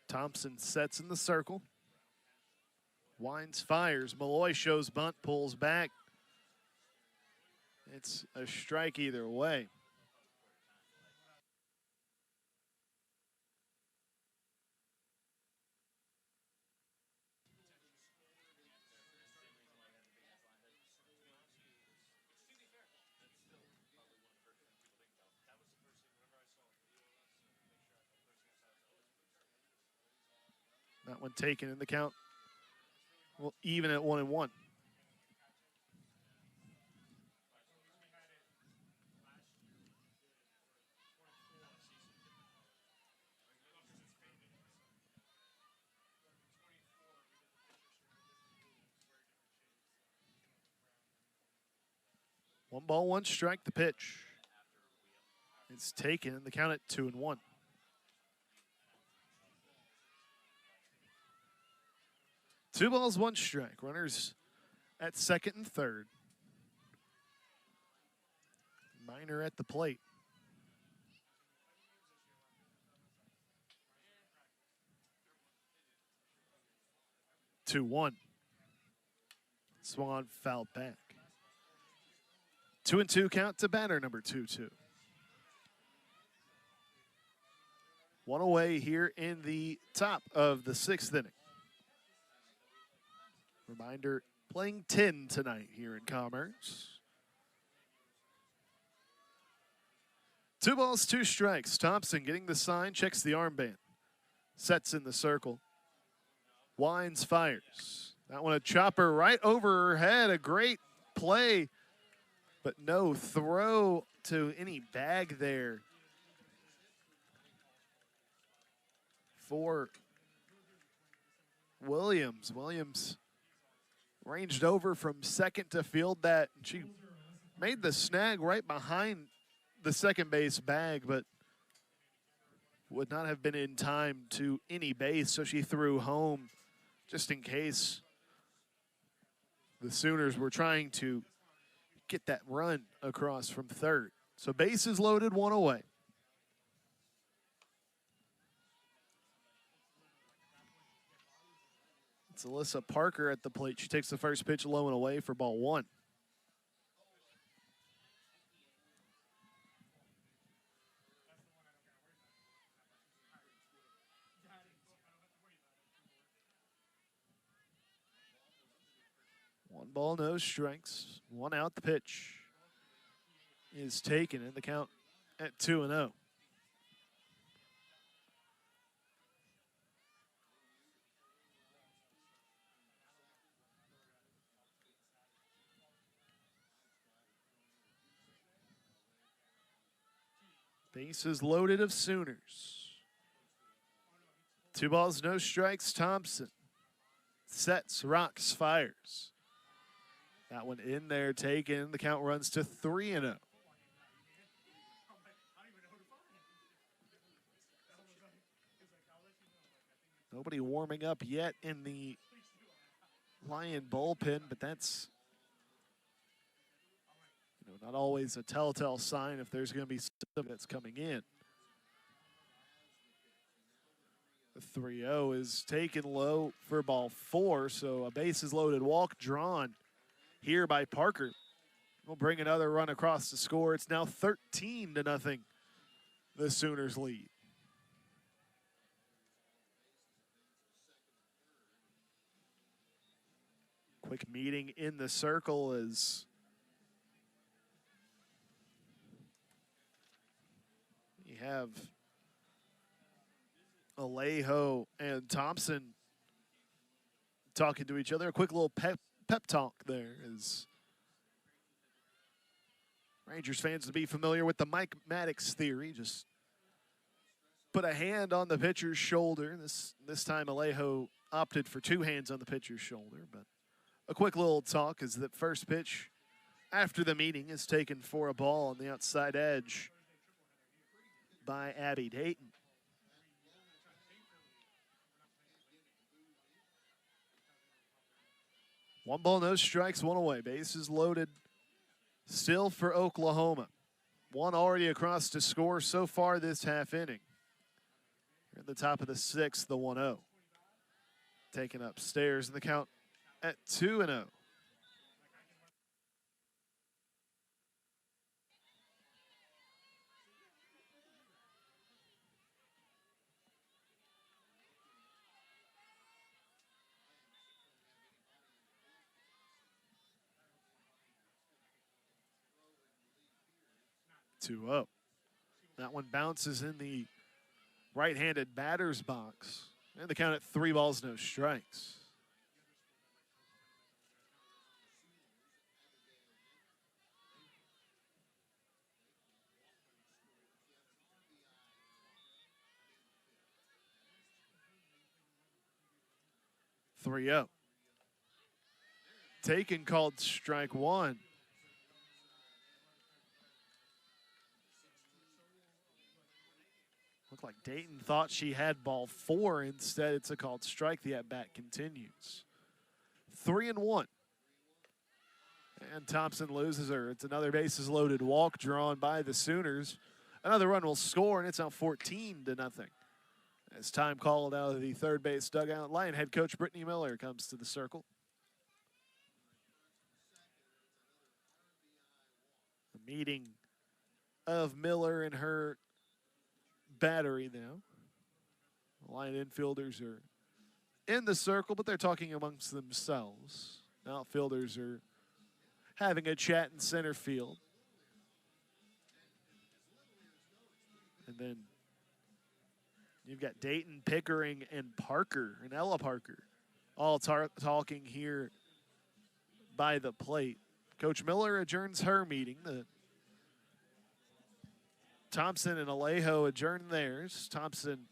Thompson sets in the circle. Wines fires. Malloy shows bunt, pulls back. It's a strike either way. That one taken in the count. Well, even at 1-1. One ball, one strike, the pitch. It's taken, the count at 2-1. Two balls, one strike. Runners at second and third. Miner at the plate. Two-one. Swan fouled back. 2-2 count to batter number 2-2. One away here in the top of the 6th inning. Reminder, playing 10 tonight here in Commerce. 2 balls, 2 strikes. Thompson getting the sign, checks the armband. Sets in the circle. Wines fires. That one a chopper right over her head. A great play, but no throw to any bag there for Williams. Williams ranged over from second to field that. She made the snag right behind the second base bag, but would not have been in time to any base, so she threw home just in case the Sooners were trying to get that run across from third. So bases loaded, one away. It's Alyssa Parker at the plate. She takes the first pitch low and away for ball one. One ball, no strikes. One out. The pitch is taken in the count at 2-0. Bases loaded of Sooners. 2 balls, no strikes. Thompson sets, rocks, fires. That one in there, taken. The count runs to 3-0. Nobody warming up yet in the Lion bullpen, but that's not always a telltale sign if there's going to be something that's coming in. The 3-0 is taken low for ball 4, so a bases loaded walk drawn here by Parker. We'll bring another run across the score. It's now 13-0, the Sooners lead. Quick meeting in the circle as you have Alejo and Thompson talking to each other. A quick little pep talk there as Rangers fans to be familiar with the Mike Maddox theory. Just put a hand on the pitcher's shoulder. This time Alejo opted for 2 hands on the pitcher's shoulder, but a quick little talk is that first pitch after the meeting is taken for a ball on the outside edge by Abby Dayton. One ball, no strikes, one away. Bases loaded still for Oklahoma. One already across to score so far this half inning. Here at the top of the 6th, the 1-0. Taken upstairs in the count at 2-0. That one bounces in the right-handed batter's box. And the count at 3 balls, no strikes. Taken, called strike 1. Looked like Dayton thought she had ball 4. Instead, it's a called strike. The at-bat continues. 3-1. And Thompson loses her. It's another bases loaded walk drawn by the Sooners. Another run will score, and it's now 14-0. As time called out of the third base dugout, Lion head coach Brittany Miller comes to the circle. A meeting of Miller and her battery now. The Lion infielders are in the circle, but they're talking amongst themselves. The outfielders are having a chat in center field. And then you've got Dayton, Pickering, and Parker, and Ella Parker, all talking here by the plate. Coach Miller adjourns her meeting. Thompson and Alejo adjourn theirs. Thompson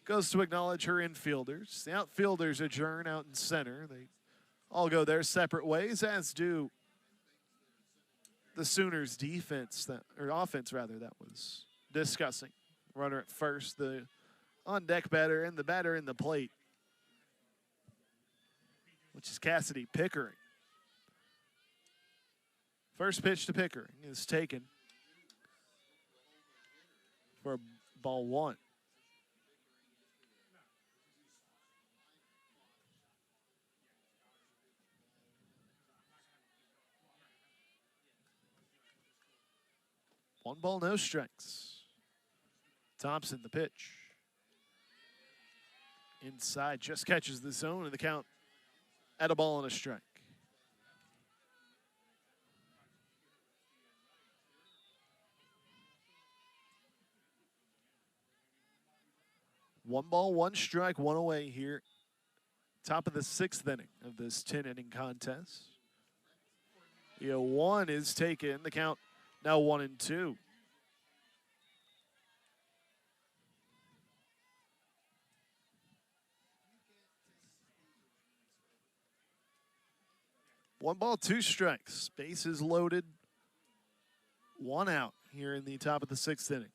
goes to acknowledge her infielders. The outfielders adjourn out in center. They all go their separate ways, as do the Sooners defense, or offense rather, that was discussing. Runner at first, the on-deck batter, and the batter in the plate, which is Cassidy Pickering. First pitch to Pickering is taken for ball one. One ball, no strikes. Thompson, the pitch. Inside, just catches the zone, and the count at a ball and a strike. One ball, one strike, one away here. Top of the sixth inning of this 10-inning contest. The 0-1 is taken. The count now 1-2. One ball, two strikes. Bases loaded. One out here in the top of the sixth inning.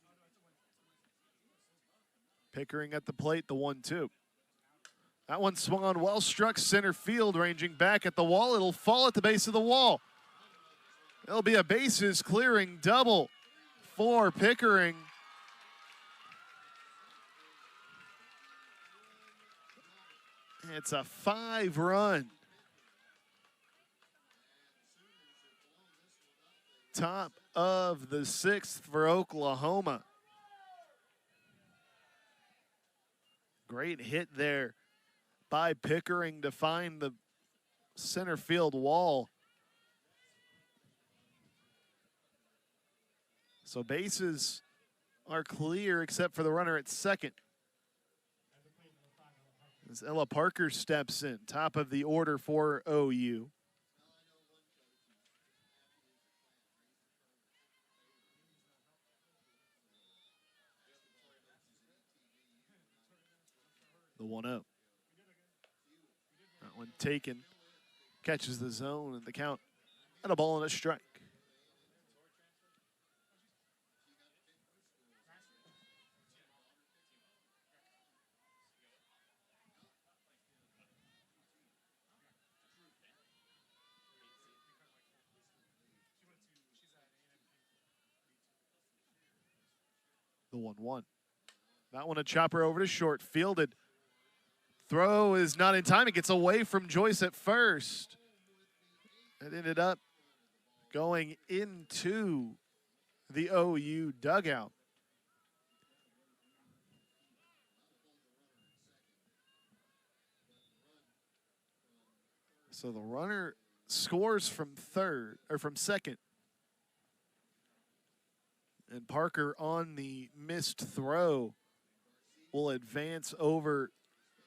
Pickering at the plate, the 1-2. That one swung on, well struck center field, ranging back at the wall. It'll fall at the base of the wall. It'll be a bases clearing double for Pickering. It's a 5-run. Top of the sixth for Oklahoma. Great hit there by Pickering to find the center field wall. So bases are clear except for the runner at second. As Ella Parker steps in, top of the order for OU. The 1-0. That one taken. Catches the zone and the count at a ball and a strike. The 1-1. That one a chopper over to short. Fielded. Throw is not in time. It gets away from Joyce at first. It ended up going into the OU dugout. So the runner scores from third or from second. And Parker on the missed throw will advance over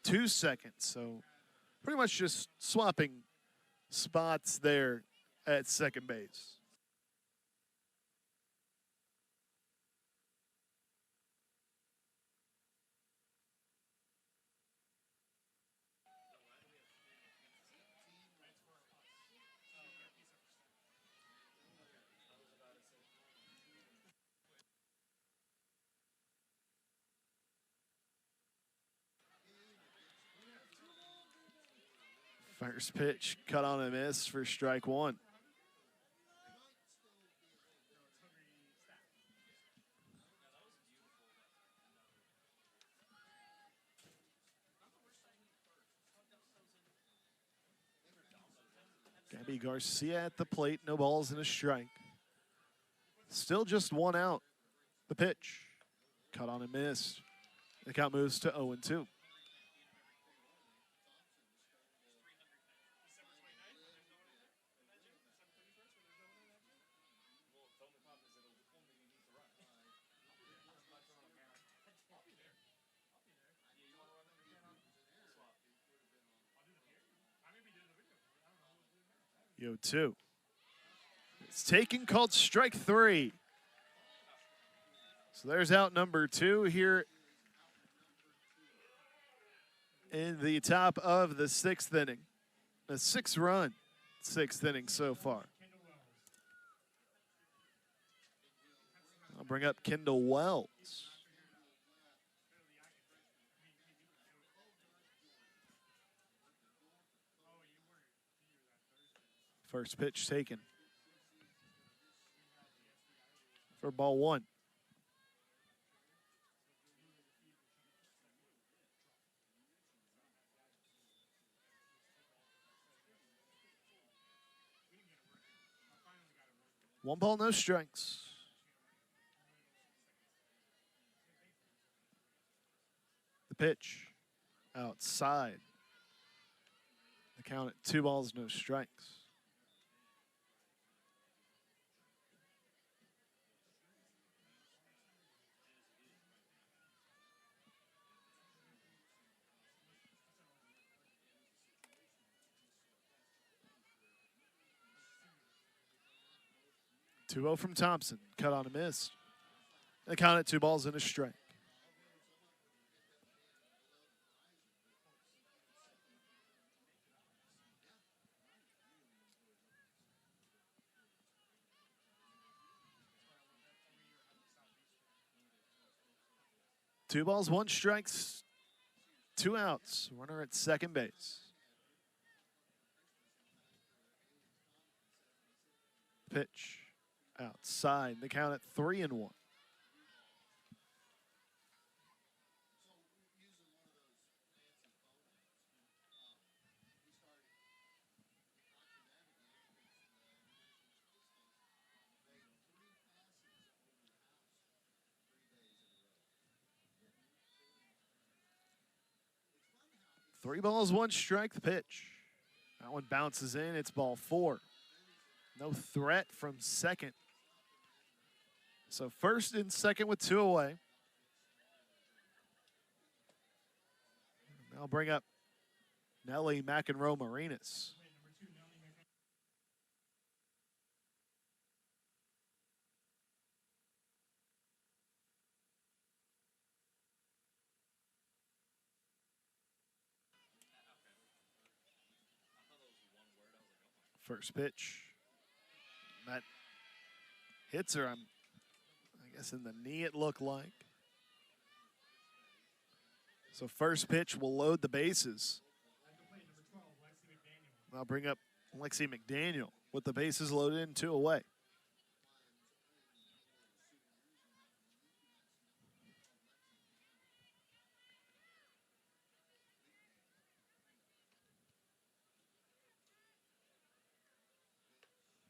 2 seconds. So pretty much just swapping spots there at second base. First pitch cut on a miss for strike one. Gabby Garcia at the plate, no balls and a strike. Still just one out. The pitch cut on a miss. The count moves to 0-2. Yo, 2. It's taken, called strike 3. So there's out number 2 here in the top of the sixth inning. A 6-run sixth inning so far. I'll bring up Kendall Wells. First pitch taken. for ball one. One ball, no strikes. The pitch outside. The count at 2 balls, no strikes. Two 0 from Thompson. Cut on a miss. The count at 2 balls and a strike. Two balls, one strikes, 2 outs. Runner at second base. Pitch outside. The count at 3-1. Three balls, one strike. The pitch. That one bounces in. It's ball 4. No threat from second. So first and second with 2 away. I'll bring up Nelly McEnroe Marinas. First pitch. That hits her, I guess, in the knee it looked like. So first pitch will load the bases. I'll bring up Lexi McDaniel with the bases loaded and 2 away.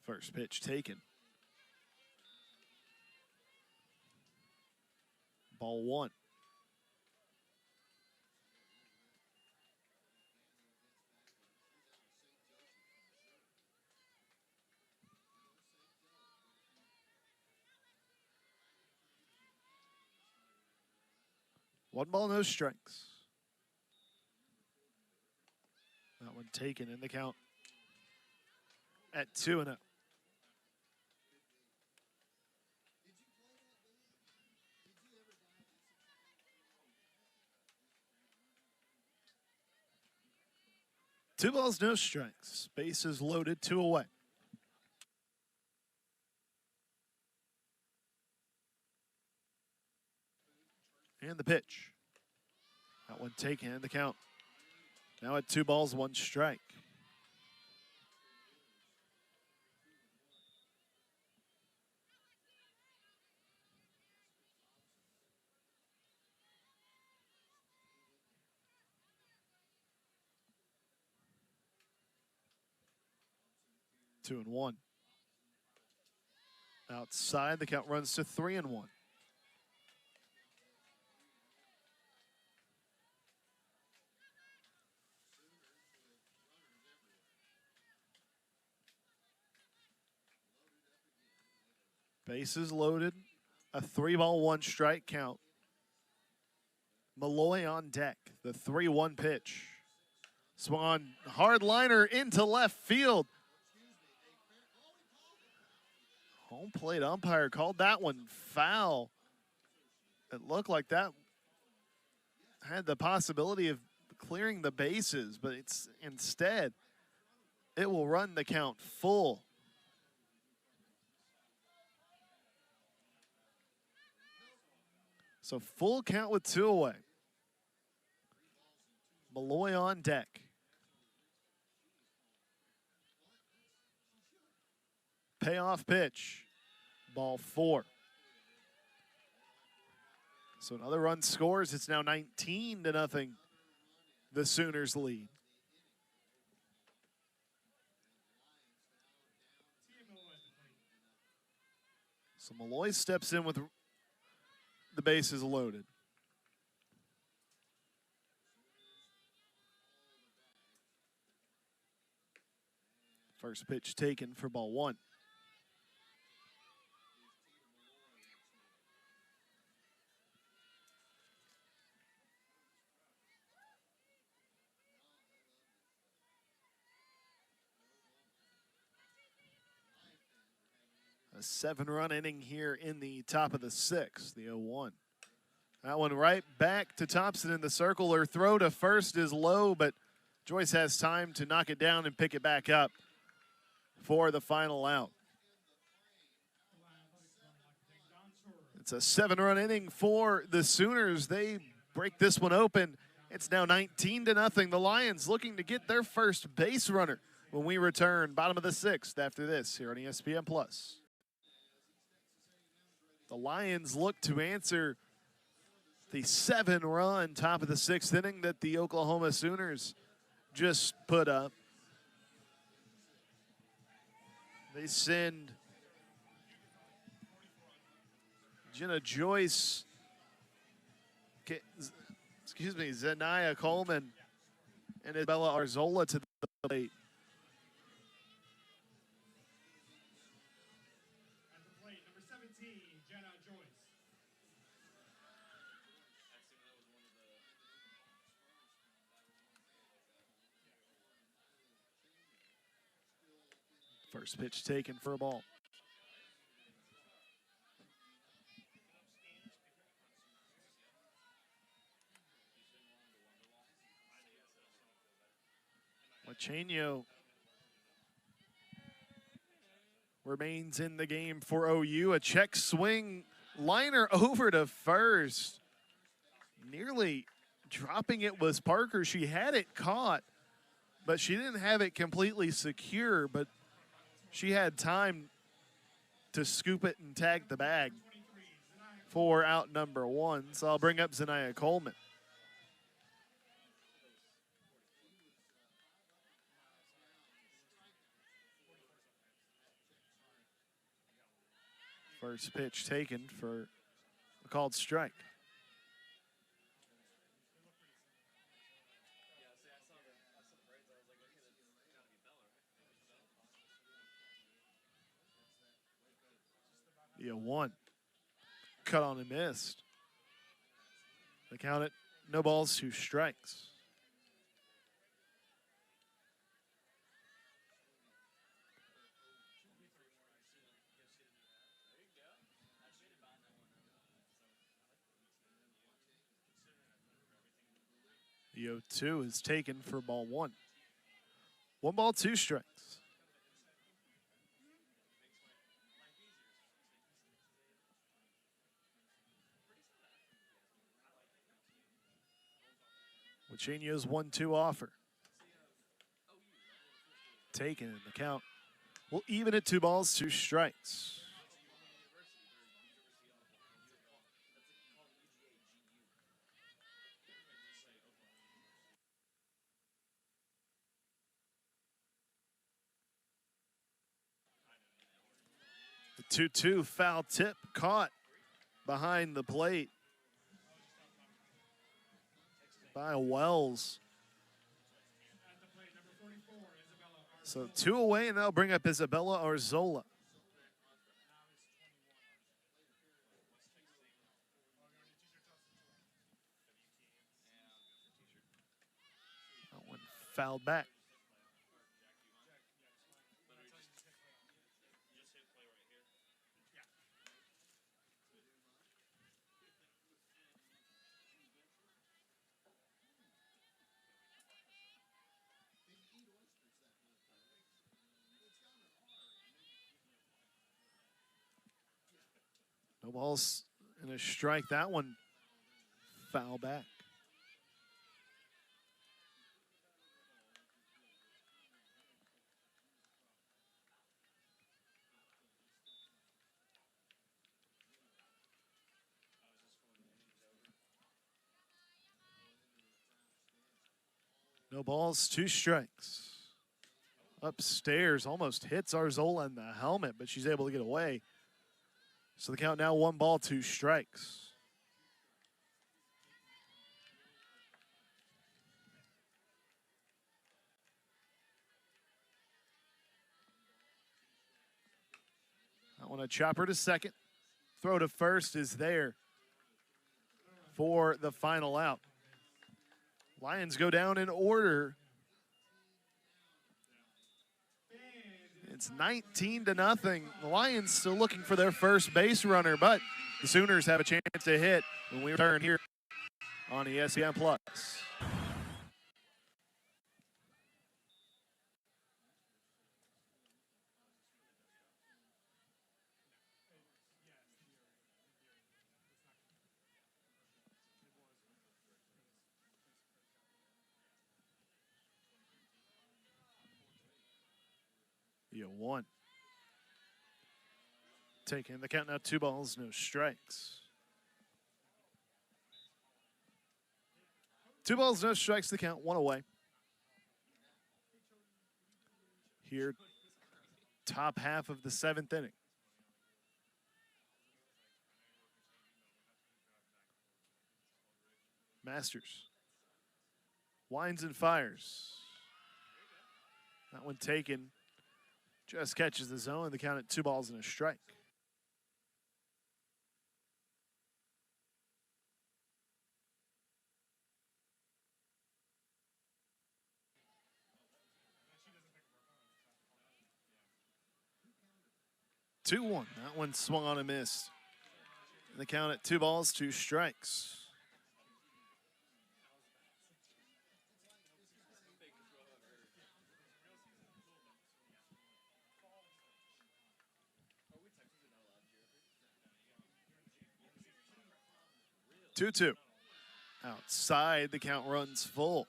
First pitch taken. Ball 1. One ball, no strikes. That one taken in the count at 2-0. Two balls, no strikes. Bases loaded, 2 away. And the pitch. That one taken in the count. Now at 2 balls, 1 strike. Two and 1. Outside, the count runs to 3-1. Bases loaded. A 3-ball, 1 strike count. Malloy on deck. The 3-1 pitch. Swung on hard liner into left field. Home plate umpire called that one foul. It looked like that had the possibility of clearing the bases, but it's instead, it will run the count full. So full count with 2 away. Malloy on deck. Payoff pitch. Ball 4. So another run scores. It's now 19-0. The Sooners lead. So Malloy steps in with the bases loaded. First pitch taken for ball one. A 7-run inning here in the top of the sixth, the 0-1. That one right back to Thompson in the circle. Her throw to first is low, but Joyce has time to knock it down and pick it back up for the final out. It's a 7-run inning for the Sooners. They break this one open. It's now 19-0. The Lions looking to get their first base runner when we return, bottom of the sixth after this here on ESPN+. The Lions look to answer the 7-run top of the sixth inning that the Oklahoma Sooners just put up. They send Jenna Joyce, Zanaya Coleman, and Isabella Arzola to the plate. At the plate, number 17, Jenna Joyce. First pitch taken for a ball. Machenio remains in the game for OU. A check swing liner over to first. Nearly dropping it was Parker. She had it caught, but she didn't have it completely secure, but she had time to scoop it and tag the bag for out number one. So I'll bring up Zanaya Coleman. First pitch taken for a called strike. The 0-1. Cut on and missed. They count it. No balls, 2 strikes. The 0-2 is taken for ball 1. 1 ball, 2 strikes. Machenio's 1-2 offer. Taken in the count. We'll even it 2 balls, 2 strikes. The 2-2 foul tip caught behind the plate by Wells. So 2 away, and they'll bring up Isabella Arzola. That one fouled back. No balls and a strike. That one foul back. No balls, 2 strikes. Upstairs, almost hits Arzola in the helmet, but she's able to get away. So the count now 1 ball, 2 strikes. That one a chopper to second. Throw to first is there for the final out. Lions go down in order. It's 19-0. The Lions still looking for their first base runner, but the Sooners have a chance to hit when we return here on ESPN Plus. You 1. Taking the count now, 2 balls, no strikes. 2 balls, no strikes, the count, 1 away. Here, top half of the 7th inning. Masters winds and fires. That one taken. Just catches the zone, the count at 2 balls and a strike. Two one. That one swung on and missed. And the count at 2 balls, 2 strikes. Two. Outside, the count runs full.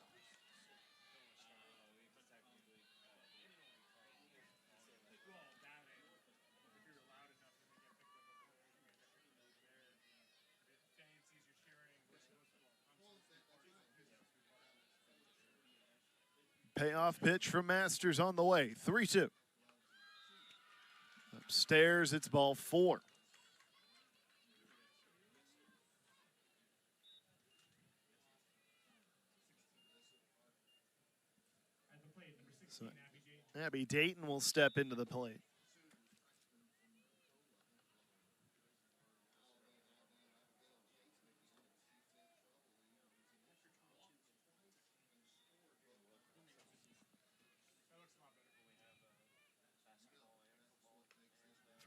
Payoff pitch from Masters on the way. 3-2. Upstairs, it's ball 4. So Abby Dayton will step into the plate.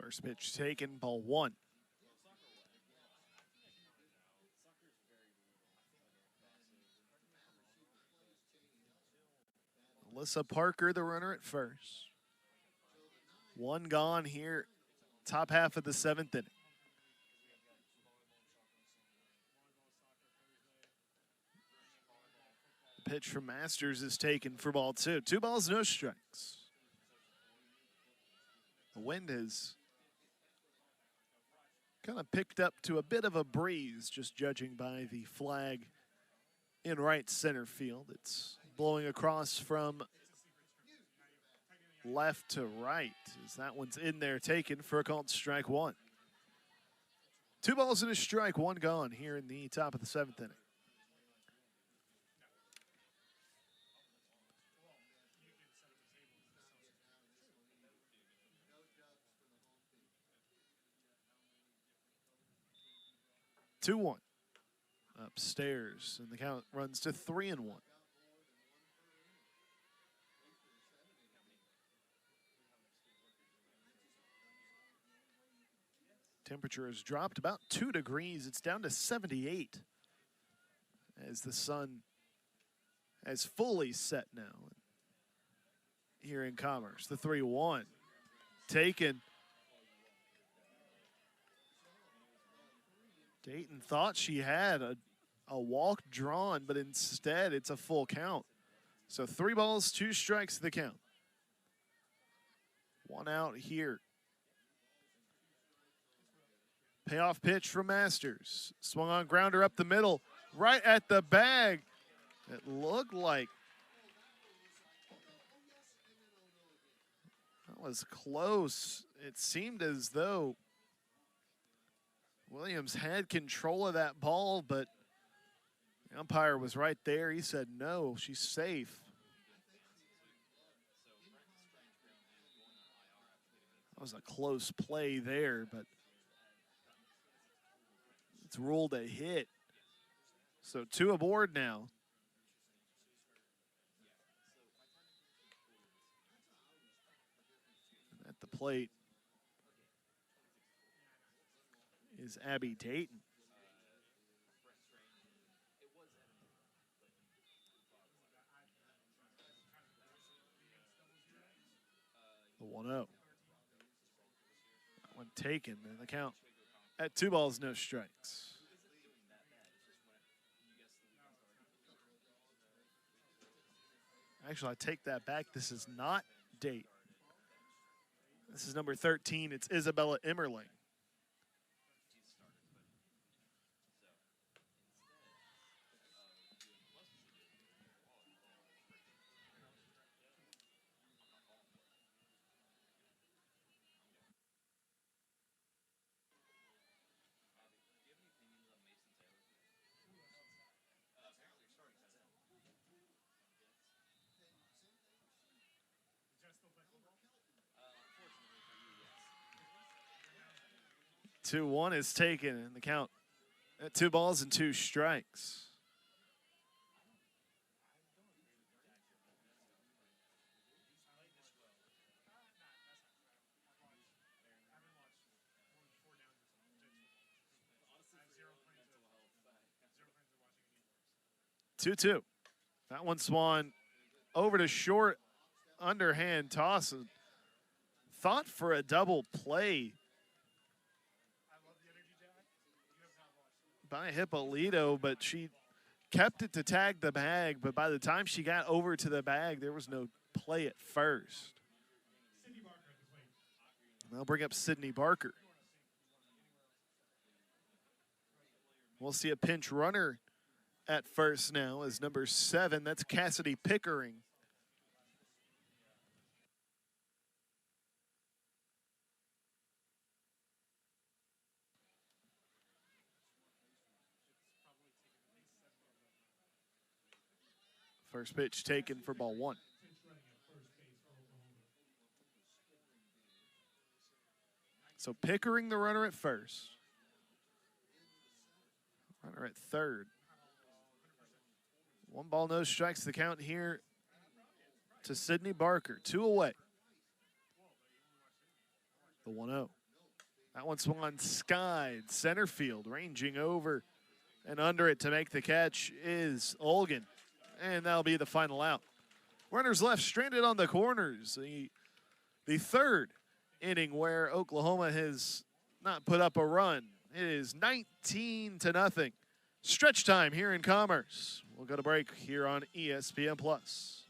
First pitch taken, ball 1. Alyssa Parker, the runner at first. 1 gone here, top half of the 7th inning. The pitch from Masters is taken for ball 2. 2 balls, no strikes. The wind has kind of picked up to a bit of a breeze, just judging by the flag in right center field. It's blowing across from left to right as that one's in there, taken for a called strike 1. 2 balls and a strike, 1 gone here in the top of the 7th inning. Two one. Upstairs, and the count runs to 3-1. Temperature has dropped about 2 degrees. It's down to 78 as the sun has fully set now here in Commerce. The 3-1 taken. Dayton thought she had a walk drawn, but instead it's a full count. So 3 balls, 2 strikes to the count. 1 out here. Payoff pitch from Masters. Swung on grounder up the middle, right at the bag. It looked like That was close. It seemed as though Williams had control of that ball, but the umpire was right there. He said, no, she's safe. That was a close play there, but it's ruled a hit. So 2 aboard now. At the plate is Abby Dayton. The 1-0. That one taken in the count at 2 balls, no strikes. Actually, I take that back. This is not Dayton. This is number 13. It's Isabella Emmerling. Just still play football? 2-1 is taken in the count at 2 balls and 2 strikes. Zero 2-2. That one swung over to short, underhand toss. Thought for a double play by Hippolito, but she kept it to tag the bag. But by the time she got over to the bag, there was no play at first. Sydney Barker at the plate. They'll bring up Sydney Barker. We'll see a pinch runner at first now as number 7. That's Cassidy Pickering. First pitch taken for ball 1. So Pickering the runner at first. Runner at third. 1 ball, no strikes the count here to Sydney Barker. 2 away. The 1-0. That one swung skied center field, ranging over and under it to make the catch is Olgan. And that'll be the final out. Runners left stranded on the corners. The third inning where Oklahoma has not put up a run. It is 19-0. Stretch time here in Commerce. We'll go to break here on ESPN Plus.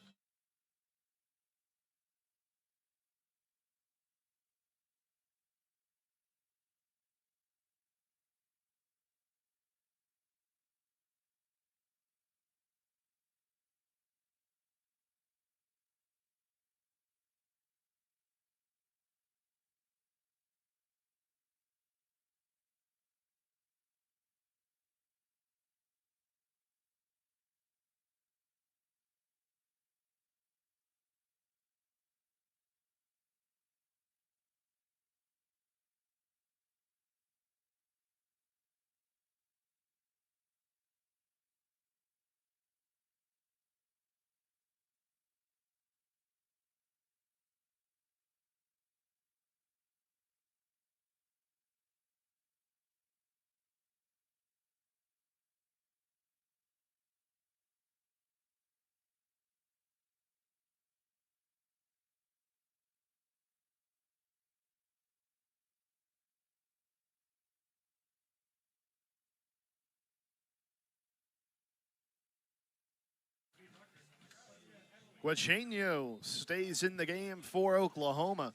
Guacheño stays in the game for Oklahoma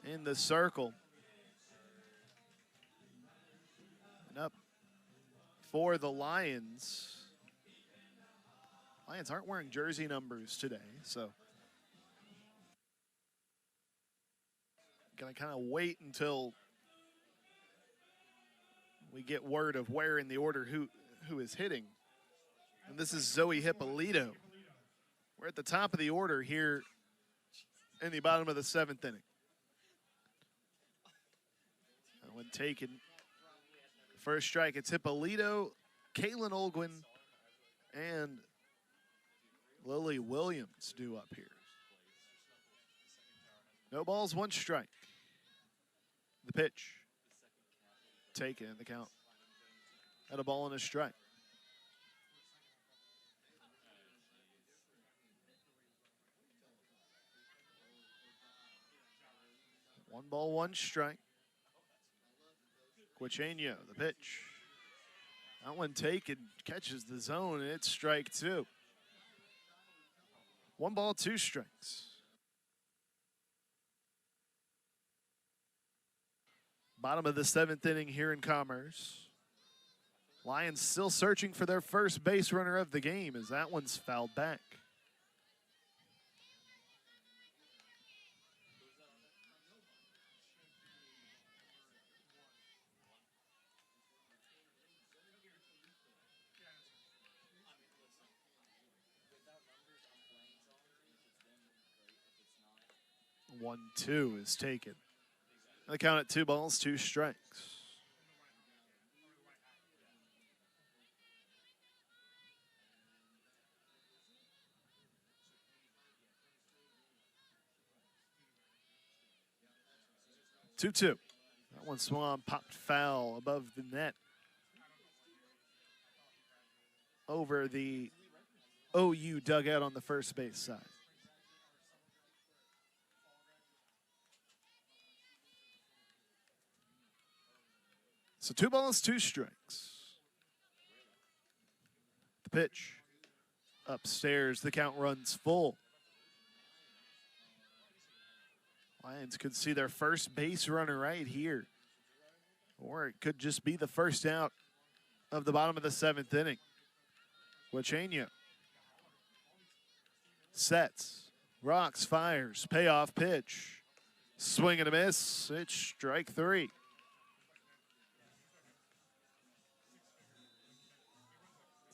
in the circle. And up for the Lions. Lions aren't wearing jersey numbers today, so Going to kind of wait until we get word of where in the order who is hitting. And this is Zoe Hippolito. We're at the top of the order here in the bottom of the 7th inning. That one taken. First strike, it's Hippolito, Kaylin Olguin, and Lily Williams due up here. No balls, 1 strike. The pitch. Taken in the count. At a ball and a strike. One ball, 1 strike. Quacheno, the pitch. That one taken, catches the zone, and it's strike 2. 1 ball, 2 strikes. Bottom of the 7th inning here in Commerce. Lions still searching for their first base runner of the game as that one's fouled back. One, 2 is taken. The count at 2 balls, 2 strikes. Two. That one swung on, popped foul above the net. Over the OU dugout on the first base side. So 2 balls, 2 strikes. The pitch. Upstairs, the count runs full. Lions could see their first base runner right here. Or it could just be the first out of the bottom of the 7th inning. Quacheno. Sets. Rocks, fires. Payoff pitch. Swing and a miss. It's strike 3.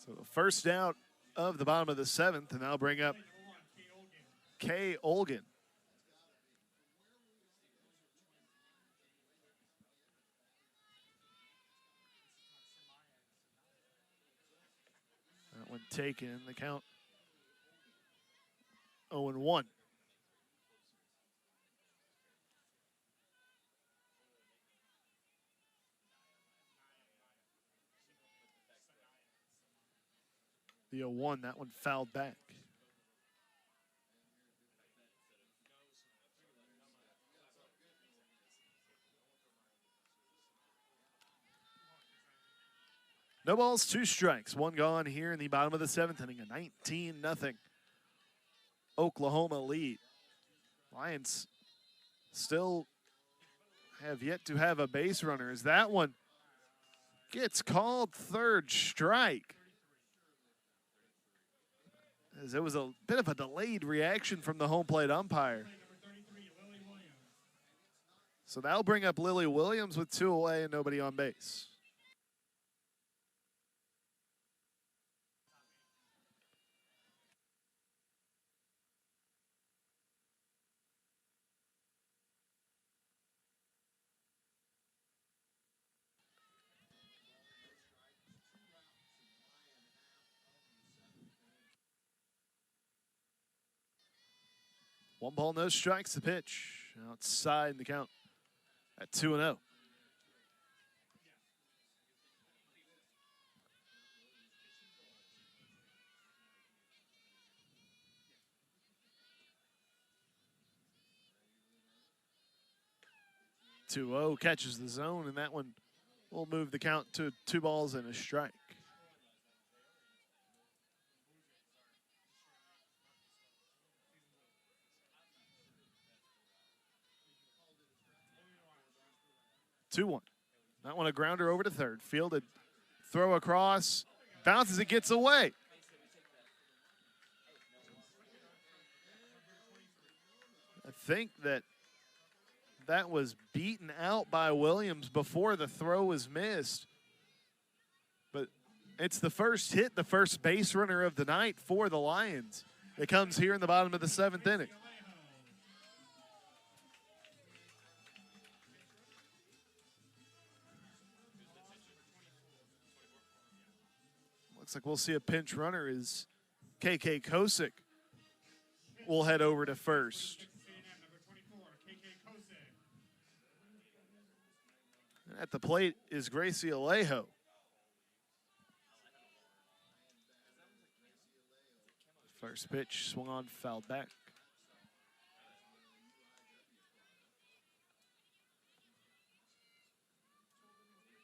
So the first out of the bottom of the 7th, and I'll bring up Kay Olguin. That one taken, the count 0-1. The 0-1, that one fouled back. No balls, 2 strikes. 1 gone here in the bottom of the 7th inning. A 19-0 Oklahoma lead. Lions still have yet to have a base runner as that one gets called 3rd strike. As it was a bit of a delayed reaction from the home plate umpire. So that'll bring up Lily Williams with 2 away and nobody on base. One ball, no strikes, the pitch. Outside in the count at 2-0. Catches the zone, and that one will move the count to 2 balls and a strike. That one a grounder over to 3rd. Fielded, throw across, bounces, it gets away. I think that that was beaten out by Williams before the throw was missed. But it's the first hit, the first base runner of the night for the Lions. It comes here in the bottom of the 7th inning. Looks like we'll see a pinch runner as KK Kosick will head over to first. At the plate is Gracie Alejo. First pitch swung on, fouled back.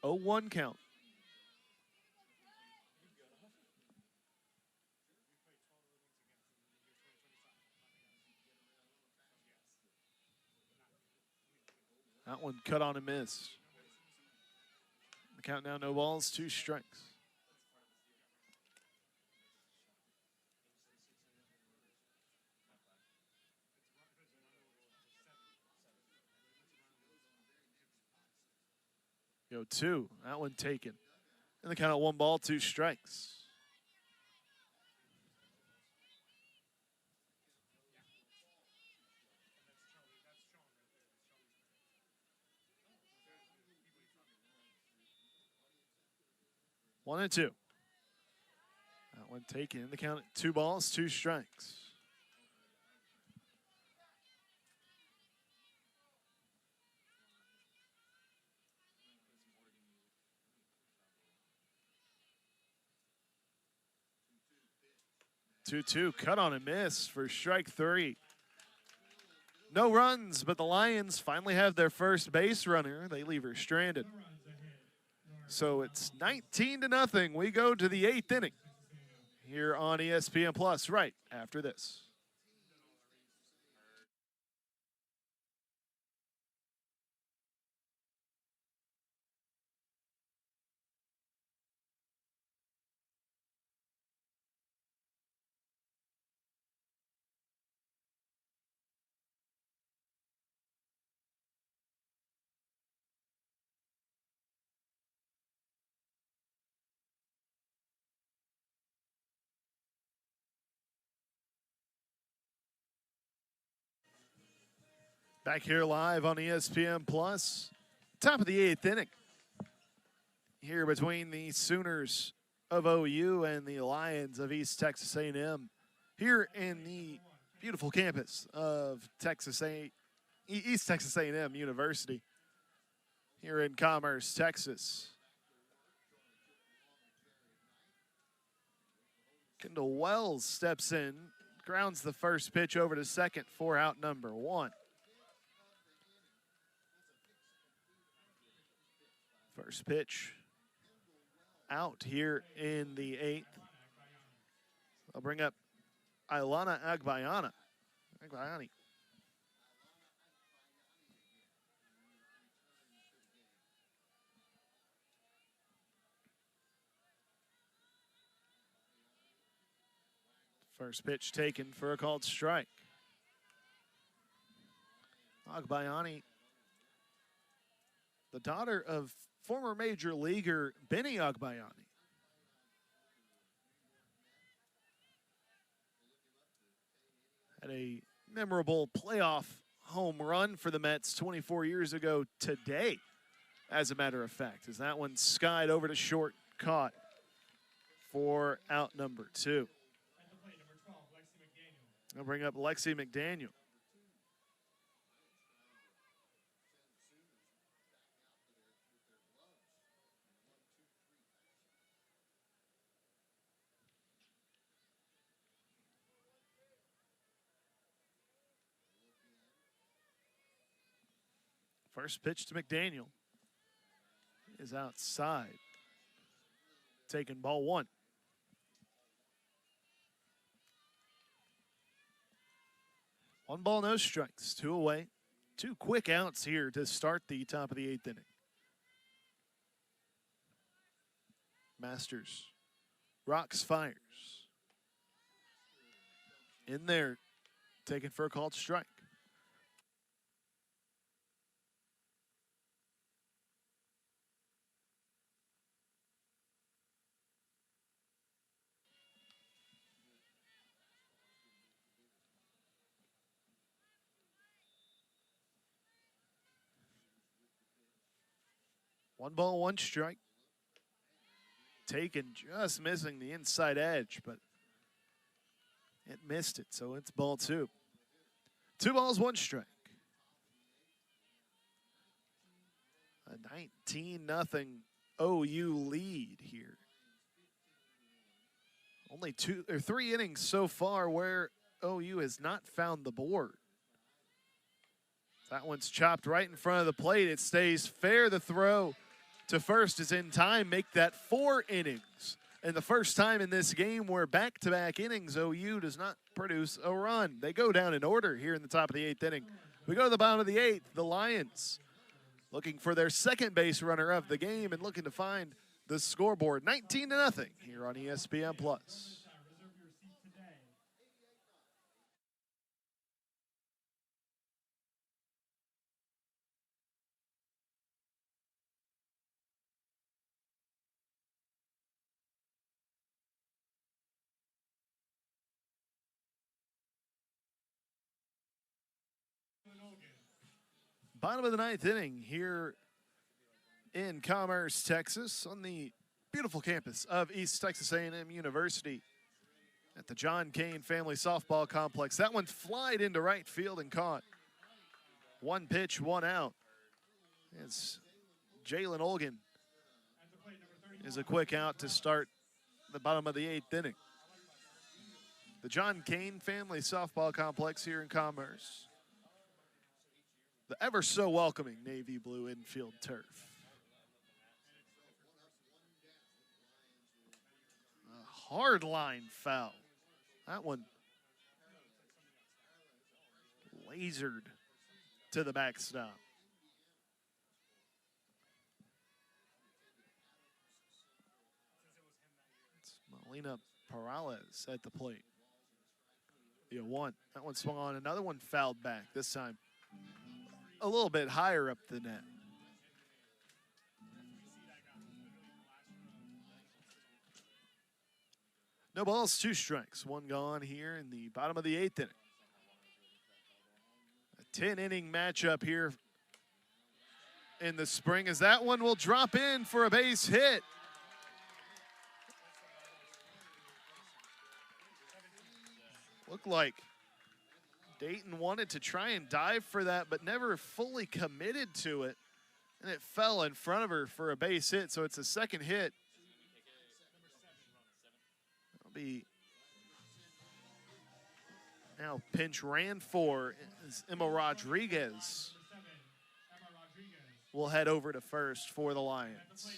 Oh, 1 count. That one cut on and missed. The count now, no balls, 2 strikes. Go 2. That one taken. And the count at 1 ball, 2 strikes. One and 2. That one taken. In the count at 2 balls, 2 strikes. Two cut on and miss for strike 3. No runs, but the Lions finally have their first base runner. They leave her stranded. So it's 19-0. We go to the 8th inning here on ESPN Plus right after this. Back here live on ESPN Plus, top of the 8th inning. Here between the Sooners of OU and the Lions of East Texas A&M. Here in the beautiful campus of East Texas A&M University. Here in Commerce, Texas. Kendall Wells steps in, grounds the first pitch over to second for out number 1. First pitch out here in the 8th. I'll bring up Ilana Agbayani. First pitch taken for a called strike. Agbayani, the daughter of former major leaguer Benny Agbayani. Had a memorable playoff home run for the Mets 24 years ago today, as a matter of fact, as that one skied over to short, caught for out number 2. I'll bring up Lexi McDaniel. First pitch to McDaniel is outside. Taking ball 1. One ball, no strikes. 2 away. 2 quick outs here to start the top of the 8th inning. Masters rocks, fires. In there, taken for a called strike. 1 ball, 1 strike. Taken, just missing the inside edge, but it missed it, so it's ball 2. 2 balls, 1 strike. A 19-0 OU lead here. Only 2 or 3 innings so far where OU has not found the board. That one's chopped right in front of the plate. It stays fair. The throw to first is in time. Make that 4 innings. And the first time in this game where back-to-back innings, OU does not produce a run. They go down in order here in the top of the 8th inning. We go to the bottom of the 8th. The Lions looking for their second base runner of the game and looking to find the scoreboard. 19-0 here on ESPN+. Bottom of the 9th inning here in Commerce, Texas, on the beautiful campus of East Texas A&M University at the John Cain Family Softball Complex. That one flied into right field and caught. 1 pitch, 1 out. It's Jalen Olgan is a quick out to start the bottom of the 8th inning. The John Cain Family Softball Complex here in Commerce. The ever so welcoming navy blue infield turf. A hard line foul. That one lasered to the backstop. It's Melina Perales at the plate. The 0-1. That one swung on. Another one fouled back, this time a little bit higher up the net. No balls, 2 strikes. 1 gone here in the bottom of the 8th inning. A 10-inning matchup here in the spring, as that one will drop in for a base hit. Looked like Dayton wanted to try and dive for that, but never fully committed to it. And it fell in front of her for a base hit, so it's a second hit. It'll be now pinch ran for is Emma Rodriguez. Will head over to first for the Lions.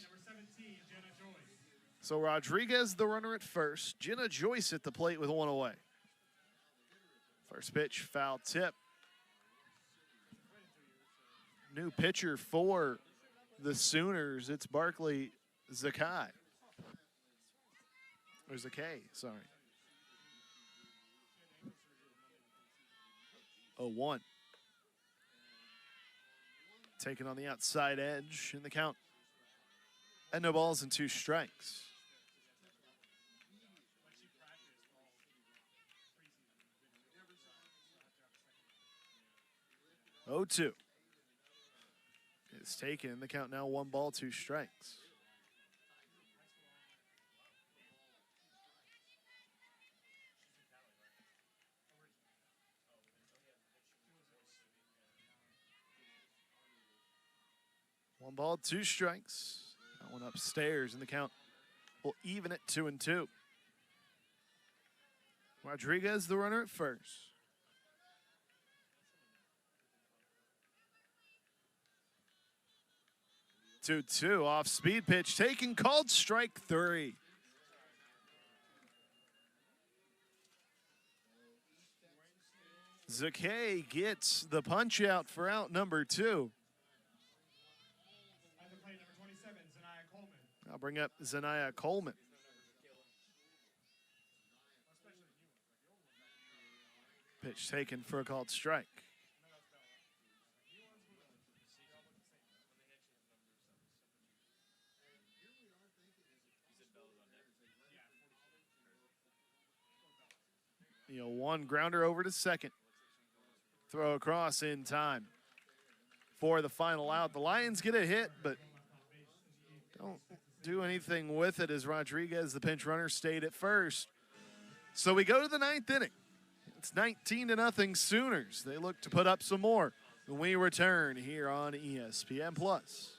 So Rodriguez, the runner at first. Jenna Joyce at the plate with 1 away. First pitch, foul tip. New pitcher for the Sooners. It's Barkley Zakai. Or Zakay, sorry. 0-1. Taken on the outside edge in the count. And no balls and 2 strikes. 0-2. It's taken. The count now 1 ball, 2 strikes. One ball, 2 strikes. That one upstairs, and the count will even it 2-2. Rodriguez, the runner at first. 2-2 off speed pitch taken, called strike 3. Zakay gets the punch out for out number 2. At the plate, number 27, Zanaya Coleman. I'll bring up Zanaya Coleman. Pitch taken for a called strike. You know, 1 grounder over to second. Throw across in time for the final out. The Lions get a hit, but do anything with it as Rodriguez, the pinch runner, stayed at first. So we go to the 9th inning. It's 19-0 Sooners. They look to put up some more when we return here on ESPN Plus.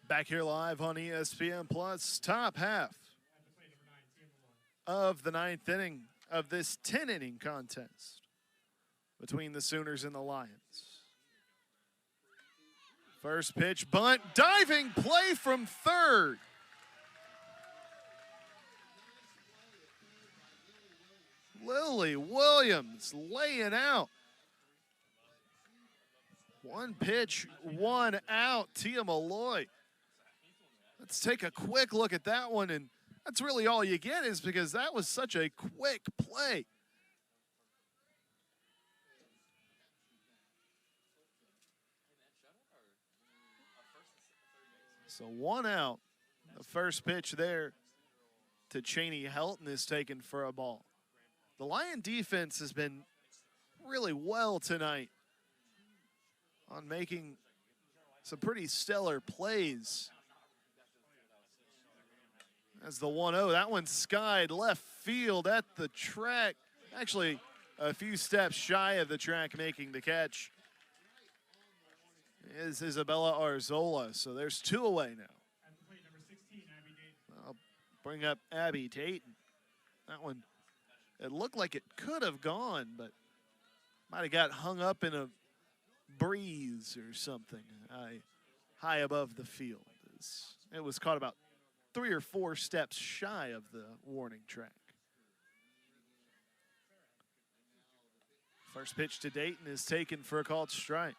Back here live on ESPN Plus, top half of the 9th inning of this 10-inning contest between the Sooners and the Lions. First pitch, bunt, diving play from third. Lily Williams laying out. One pitch, one out, Tia Malloy. Let's take a quick look at that one, and that's really all you get is because that was such a quick play. So one out. The first pitch there to Cheney Helton is taken for a ball. The Lion defense has been really well tonight on making some pretty stellar plays. As the 1-0, that one skied left field at the track. Actually, a few steps shy of the track making the catch is Isabella Arzola. So there's 2 away now. I'll bring up Abby Dayton. That one, it looked like it could have gone, but might have got hung up in a breeze or something high above the field. It was caught about 3 or 4 steps shy of the warning track. First pitch to Dayton is taken for a called strike.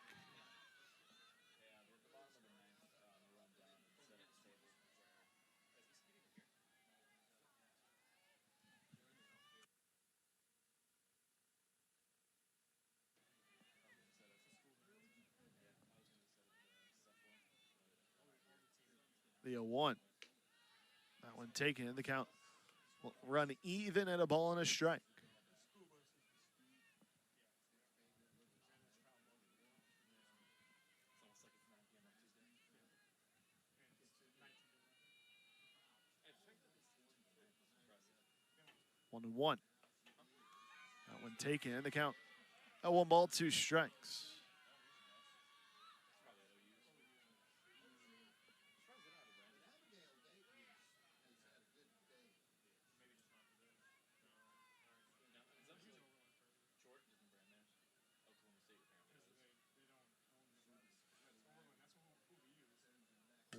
The 0-1. That one taken in the count. Will run even at a ball and a strike. One and one. That one taken in the count. A 1 ball, 2 strikes.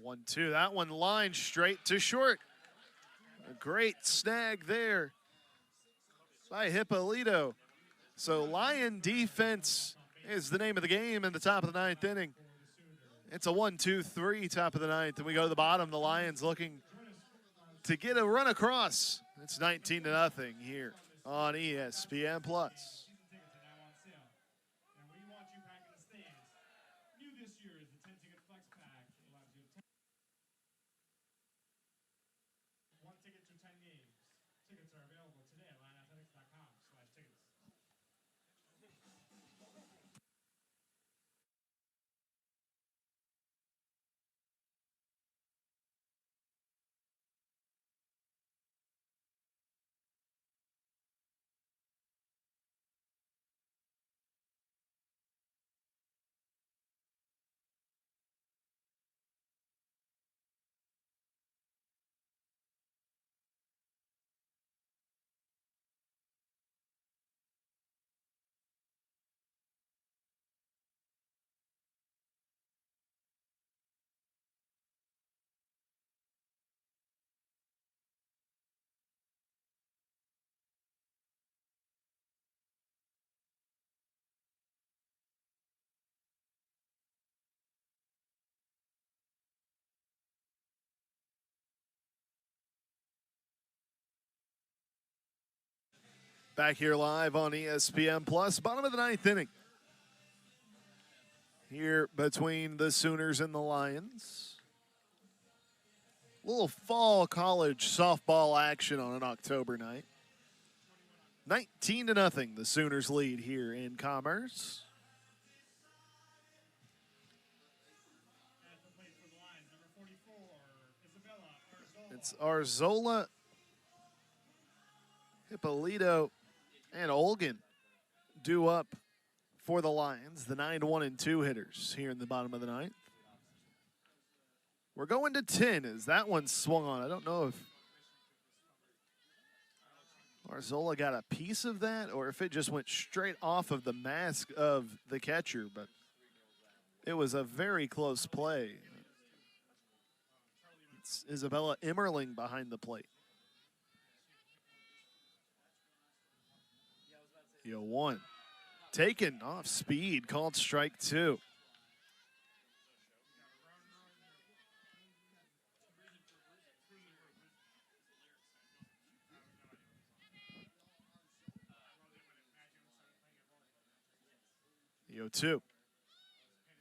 One, two. That one lined straight to short. A great snag there by Hippolito. So Lion defense is the name of the game in the top of the 9th inning. It's a 1-2-3 top of the 9th, and we go to the bottom. The Lions looking to get a run across. It's 19-0 here on ESPN Plus. Back here live on ESPN Plus, bottom of the ninth inning. Here between the Sooners and the Lions. Little fall college softball action on an October night. 19-0, the Sooners lead here in Commerce. It's Arzola, Hippolito, and Olgan due up for the Lions, the 9-1-2 hitters here in the bottom of the ninth. We're going to 10 as that one swung on. I don't know if Arzola got a piece of that or if it just went straight off of the mask of the catcher, but it was a very close play. It's Isabella Emmerling behind the plate. 0-1. Taken off speed, called strike 2. The 0-2.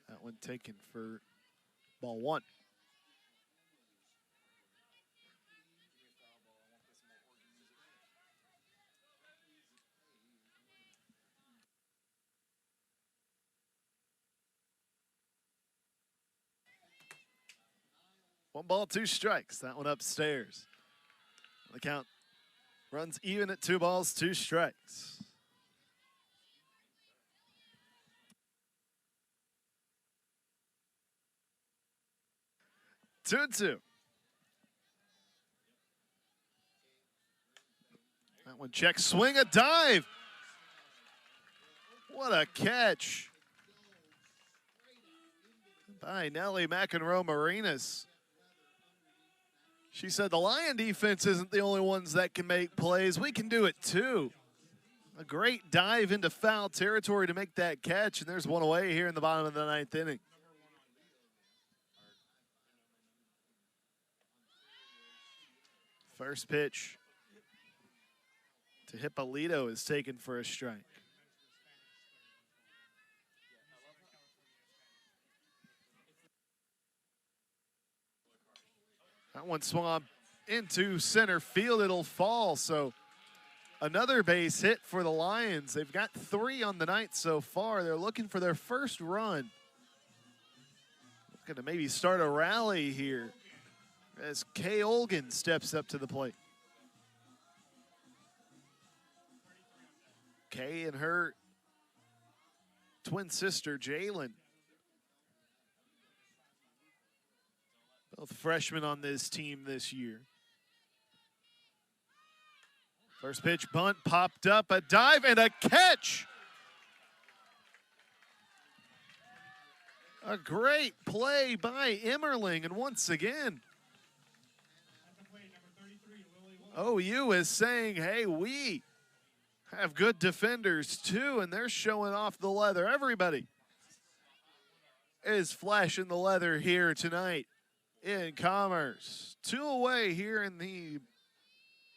That one taken for ball 1. One ball, 2 strikes. That one upstairs. The count runs even at 2 balls, 2 strikes. Two and 2. That one check, swing, a dive. What a catch by Nellie McEnroe Marinas. She said the Lion defense isn't the only ones that can make plays. We can do it too. A great dive into foul territory to make that catch, and there's one away here in the bottom of the ninth inning. First pitch to Hippolito is taken for a strike. That one swung into center field. It'll fall, so another base hit for the Lions. They've got 3 on the night so far. They're looking for their first run. Looking to maybe start a rally here as Kay Olgan steps up to the plate. Kay and her twin sister, Jalen. Both freshmen on this team this year. First pitch bunt popped up, a dive and a catch. A great play by Emmerling, and once again, OU is saying, hey, we have good defenders too, and they're showing off the leather. Everybody is flashing the leather here tonight in Commerce. 2 away here in the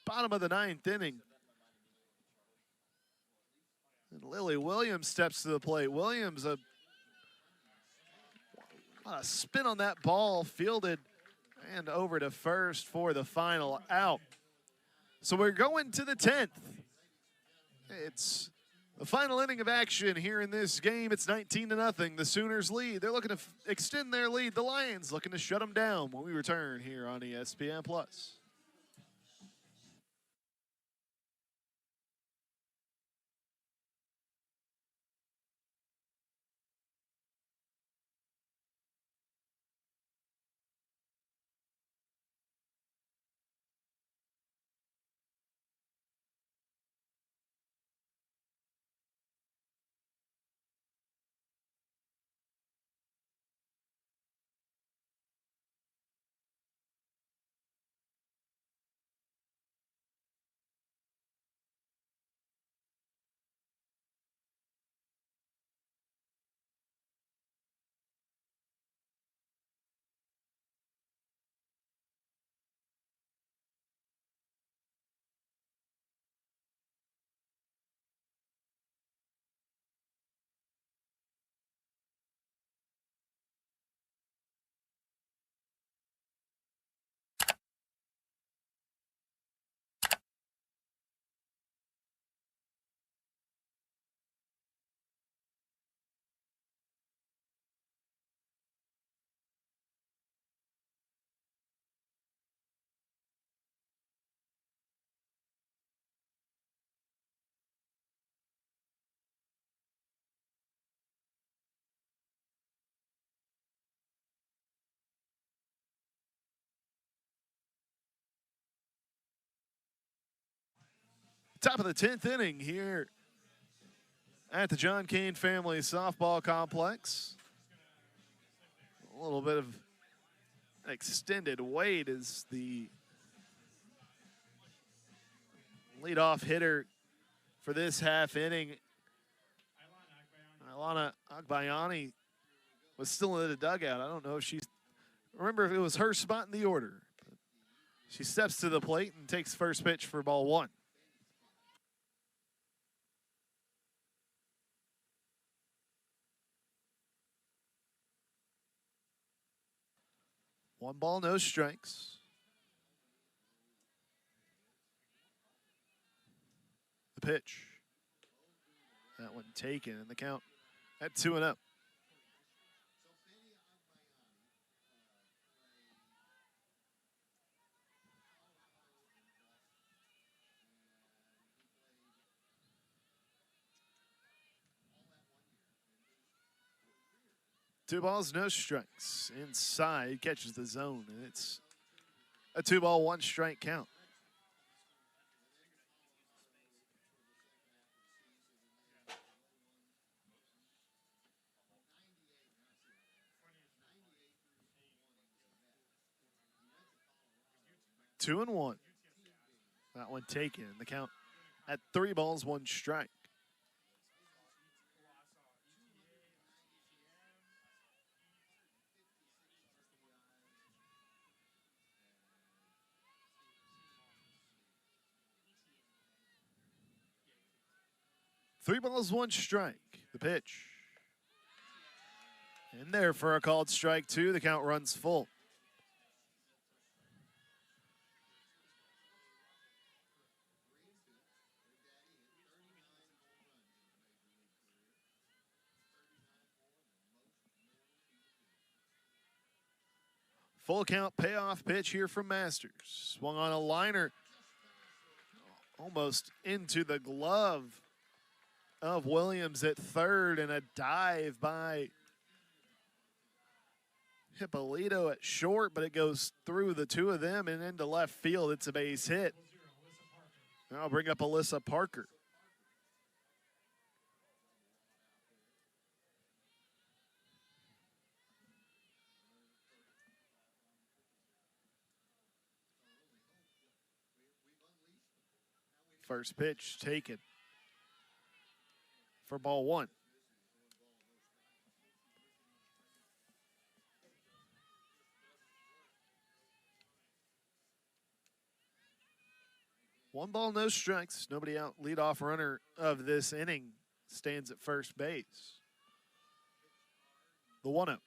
bottom of the ninth inning. And Lily Williams steps to the plate. Williams, a spin on that ball, fielded and over to first for the final out. So we're going to the 10th. It's the final inning of action here in this game. It's 19-0. The Sooners lead. They're looking to extend their lead. The Lions looking to shut them down when we return here on ESPN Plus. Top of the 10th inning here at the John Kane Family Softball Complex. A little bit of extended wait as the leadoff hitter for this half inning, Ilana Agbayani, was still in the dugout. I don't know if remember if it was her spot in the order. She steps to the plate and takes first pitch for ball one. One ball, no strikes. The pitch. That one taken, and the count at 2-0. Two balls, no strikes. Inside, catches the zone, and it's a 2-ball, 1-strike count. Two and one. That one taken. The count at 3 balls, 1 strike. Three balls, 1 strike. The pitch. In there for a called strike 2. The count runs full. Full count payoff pitch here from Masters. Swung on a liner almost into the glove of Williams at third, and a dive by Hippolito at short, but it goes through the two of them and into left field. It's a base hit. I'll bring up Alyssa Parker. First pitch taken for ball one. One ball, no strikes. Nobody out. Leadoff runner of this inning stands at first base. The 1-0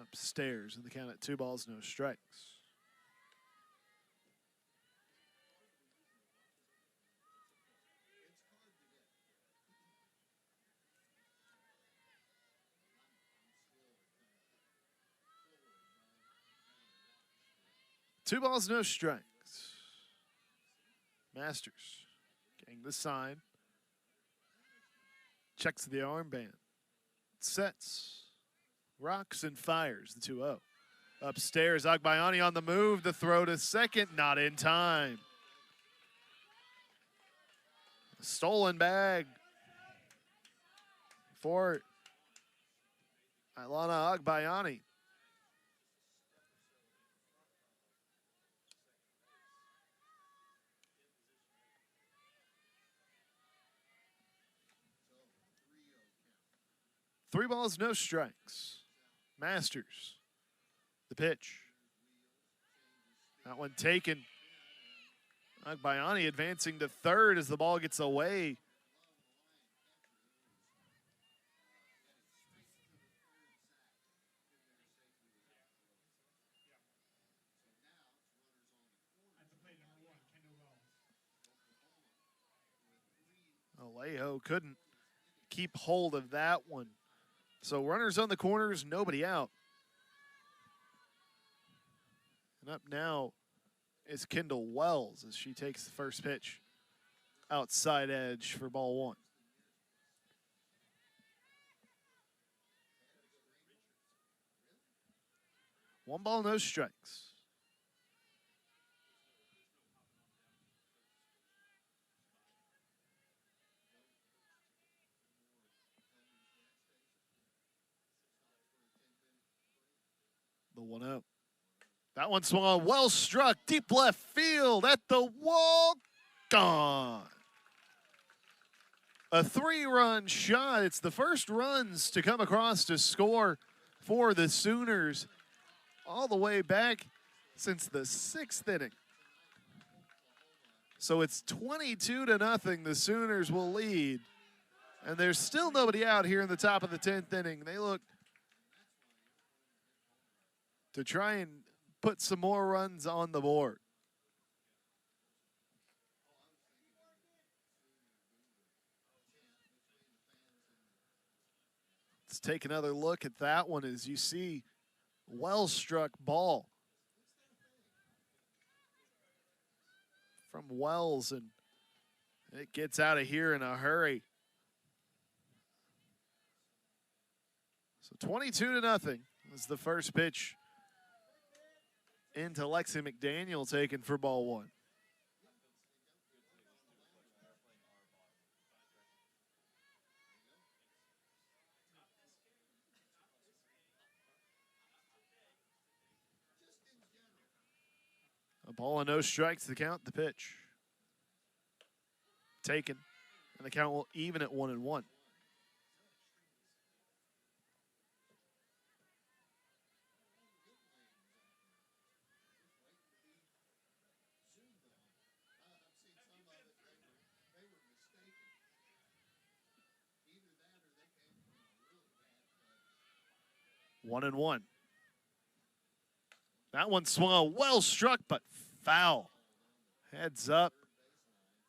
upstairs, and the count at 2 balls, no strikes. Two balls, no strikes. Masters getting the sign. Checks the armband. Sets. Rocks and fires the 2-0. Upstairs, Agbayani on the move. The throw to second, not in time. Stolen bag for Ilana Agbayani. Three balls, no strikes. Masters. The pitch. That one taken. Agbayani advancing to third as the ball gets away. Alejo couldn't keep hold of that one. So runners on the corners, nobody out. And up now is Kendall Wells as she takes the first pitch outside edge for ball one. One ball, no strikes. The 1-0. That one swung on, well struck, deep left field at the wall, gone. A 3-run shot. It's the first runs to come across to score for the Sooners all the way back since the 6th inning. So it's 22-0. The Sooners will lead. And there's still nobody out here in the top of the 10th inning. They look to try and put some more runs on the board. Let's take another look at that one as you see well-struck ball from Wells, and it gets out of here in a hurry. So 22-0 is the first pitch into Lexi McDaniel taken for ball 1. A ball and no strikes to count the pitch. Taken, and the count will even at 1-1. One and one. That one swung well struck, but foul. Heads up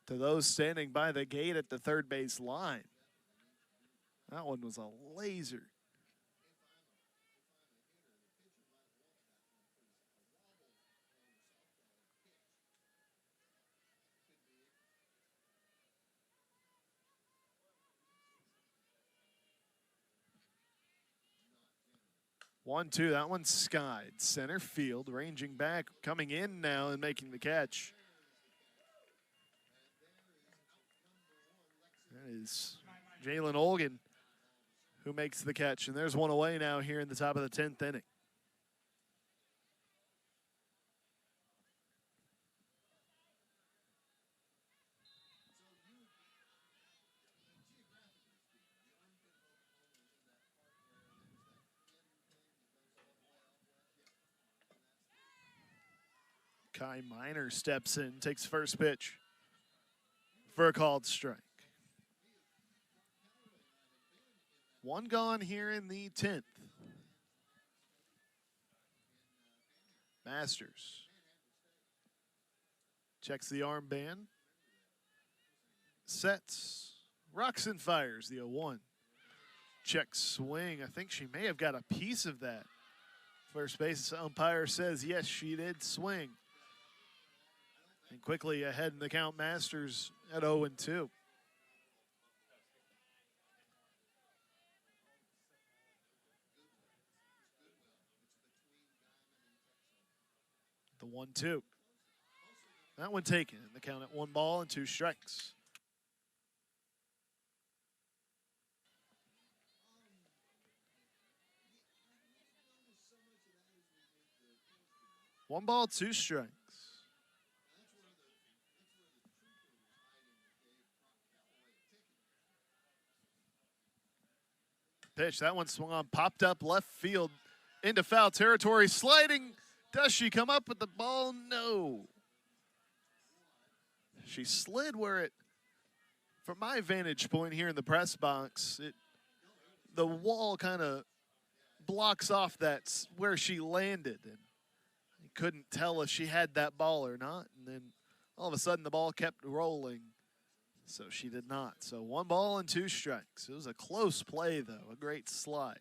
to those standing by the gate at the third base line. That one was a laser. One, two, that one's skied. Center field, ranging back, coming in now and making the catch. That is Jalen Olgan who makes the catch. And there's one away now here in the top of the 10th inning. Kai Miner steps in, takes first pitch for a called strike. One gone here in the 10th. Masters checks the armband, sets, rocks and fires the 0-1. Check swing. I think she may have got a piece of that. First base umpire says yes, she did swing. And quickly ahead in the count, Masters at 0-2. The 1-2. That one taken. The count at 1 ball and 2 strikes. One ball, 2 strikes. Pitch, that one swung on, popped up left field into foul territory, sliding. Does she come up with the ball? No. She slid where it, from my vantage point here in the press box, the wall kind of blocks off that where she landed. And you couldn't tell if she had that ball or not. And then all of a sudden the ball kept rolling. So she did not. So 1 ball and 2 strikes. It was a close play, though. A great slide.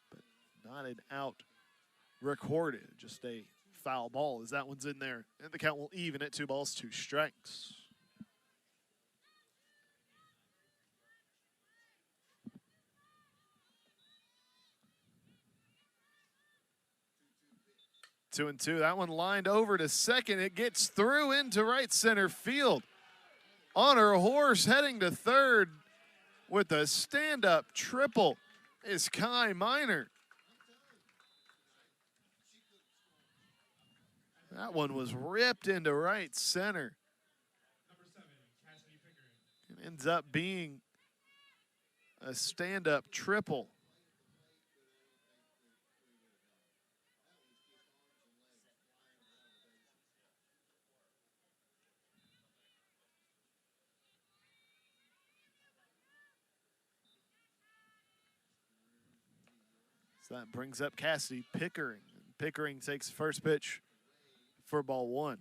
But not an out recorded. Just a foul ball as that one's in there. And the count will even at 2 balls, 2 strikes. Two and two. That one lined over to second. It gets through into right center field. On her horse, heading to third with a stand-up triple is Kai Miner. That one was ripped into right center. Number 7, Cassidy Pickering. It ends up being a stand-up triple. So that brings up Cassidy Pickering. Pickering takes first pitch for ball 1.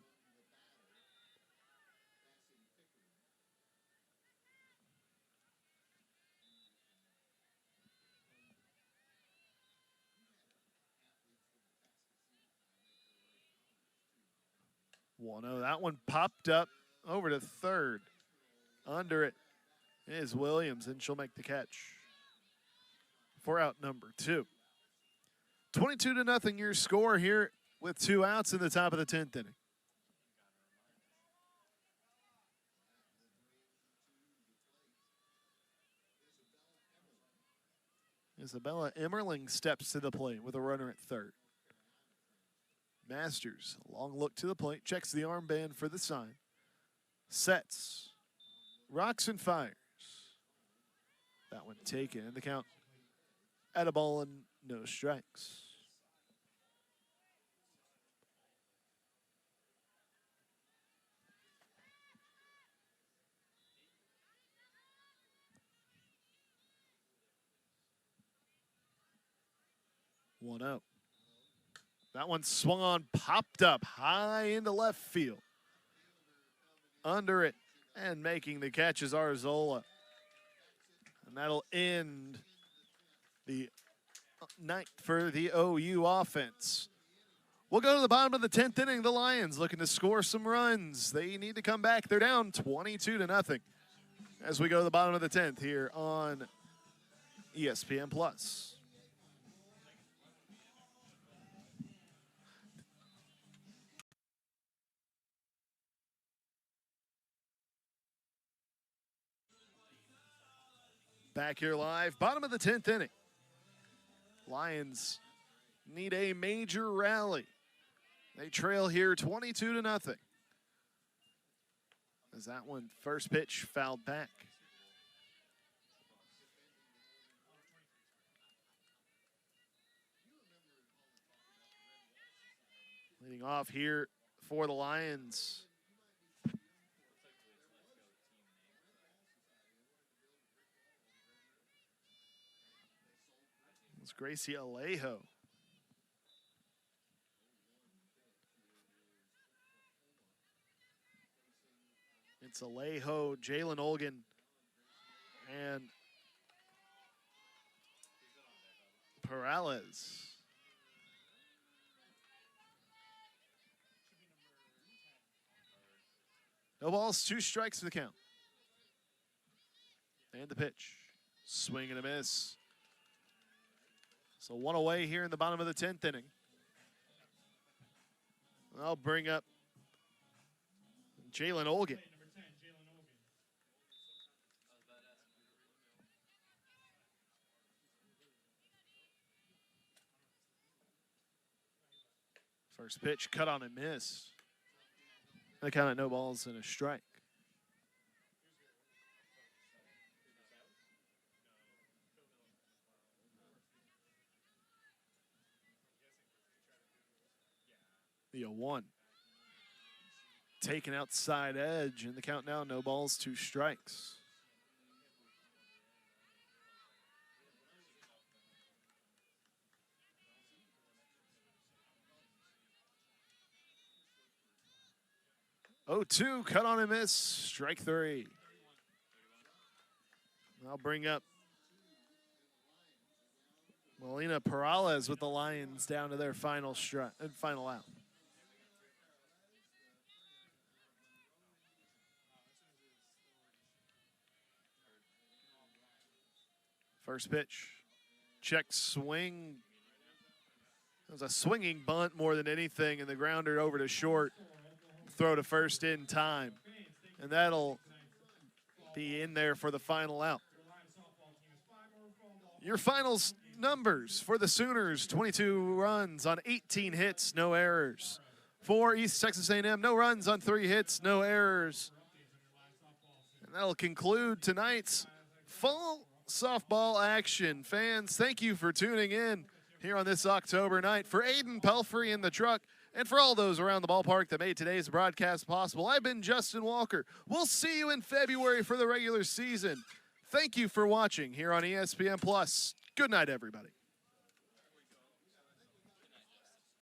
That one popped up over to third. Under it is Williams, and she'll make the catch for out number 2. 22-0 your score here with 2 outs in the top of the 10th inning. Isabella Emmerling steps to the plate with a runner at third. Masters, a long look to the plate, checks the armband for the sign, sets, rocks and fires. That one taken, and the count at a ball and no strikes. One out. That one swung on, popped up high into left field. Under it and making the catch is Arzola. And that'll end the ninth for the OU offense. We'll go to the bottom of the 10th inning. The Lions looking to score some runs. They need to come back. They're down 22-0 as we go to the bottom of the 10th here on ESPN Plus. Back here live, bottom of the 10th inning. Lions need a major rally. They trail here 22-0. As that one, first pitch, fouled back. Leading off here for the Lions. It's Gracie Alejo. It's Alejo, Jalen Olgan, and Perales. No balls, 2 strikes to the count. And the pitch. Swing and a miss. So 1 away here in the bottom of the 10th inning. I'll bring up Jalen Olgan. First pitch, cut on and miss. The count at no balls and a strike. The 0-1. Taken outside edge, and the count now, no balls, 2 strikes. Oh, 2, cut on and miss, strike 3. I'll bring up Melina Perales with the Lions down to their final strike and final out. First pitch, check swing. It was a swinging bunt more than anything, and the grounder over to short. Throw to first in time, and that'll be in there for the final out. Your finals numbers for the Sooners: 22 runs on 18 hits, no errors. for East Texas A&M. No runs on 3 hits, no errors. And that'll conclude tonight's fall softball action. Fans, thank you for tuning in here on this October night. For Aiden Pelfrey in the truck, and for all those around the ballpark that made today's broadcast possible, I've been Justin Walker. We'll see you in February for the regular season. Thank you for watching here on ESPN+. Good night, everybody.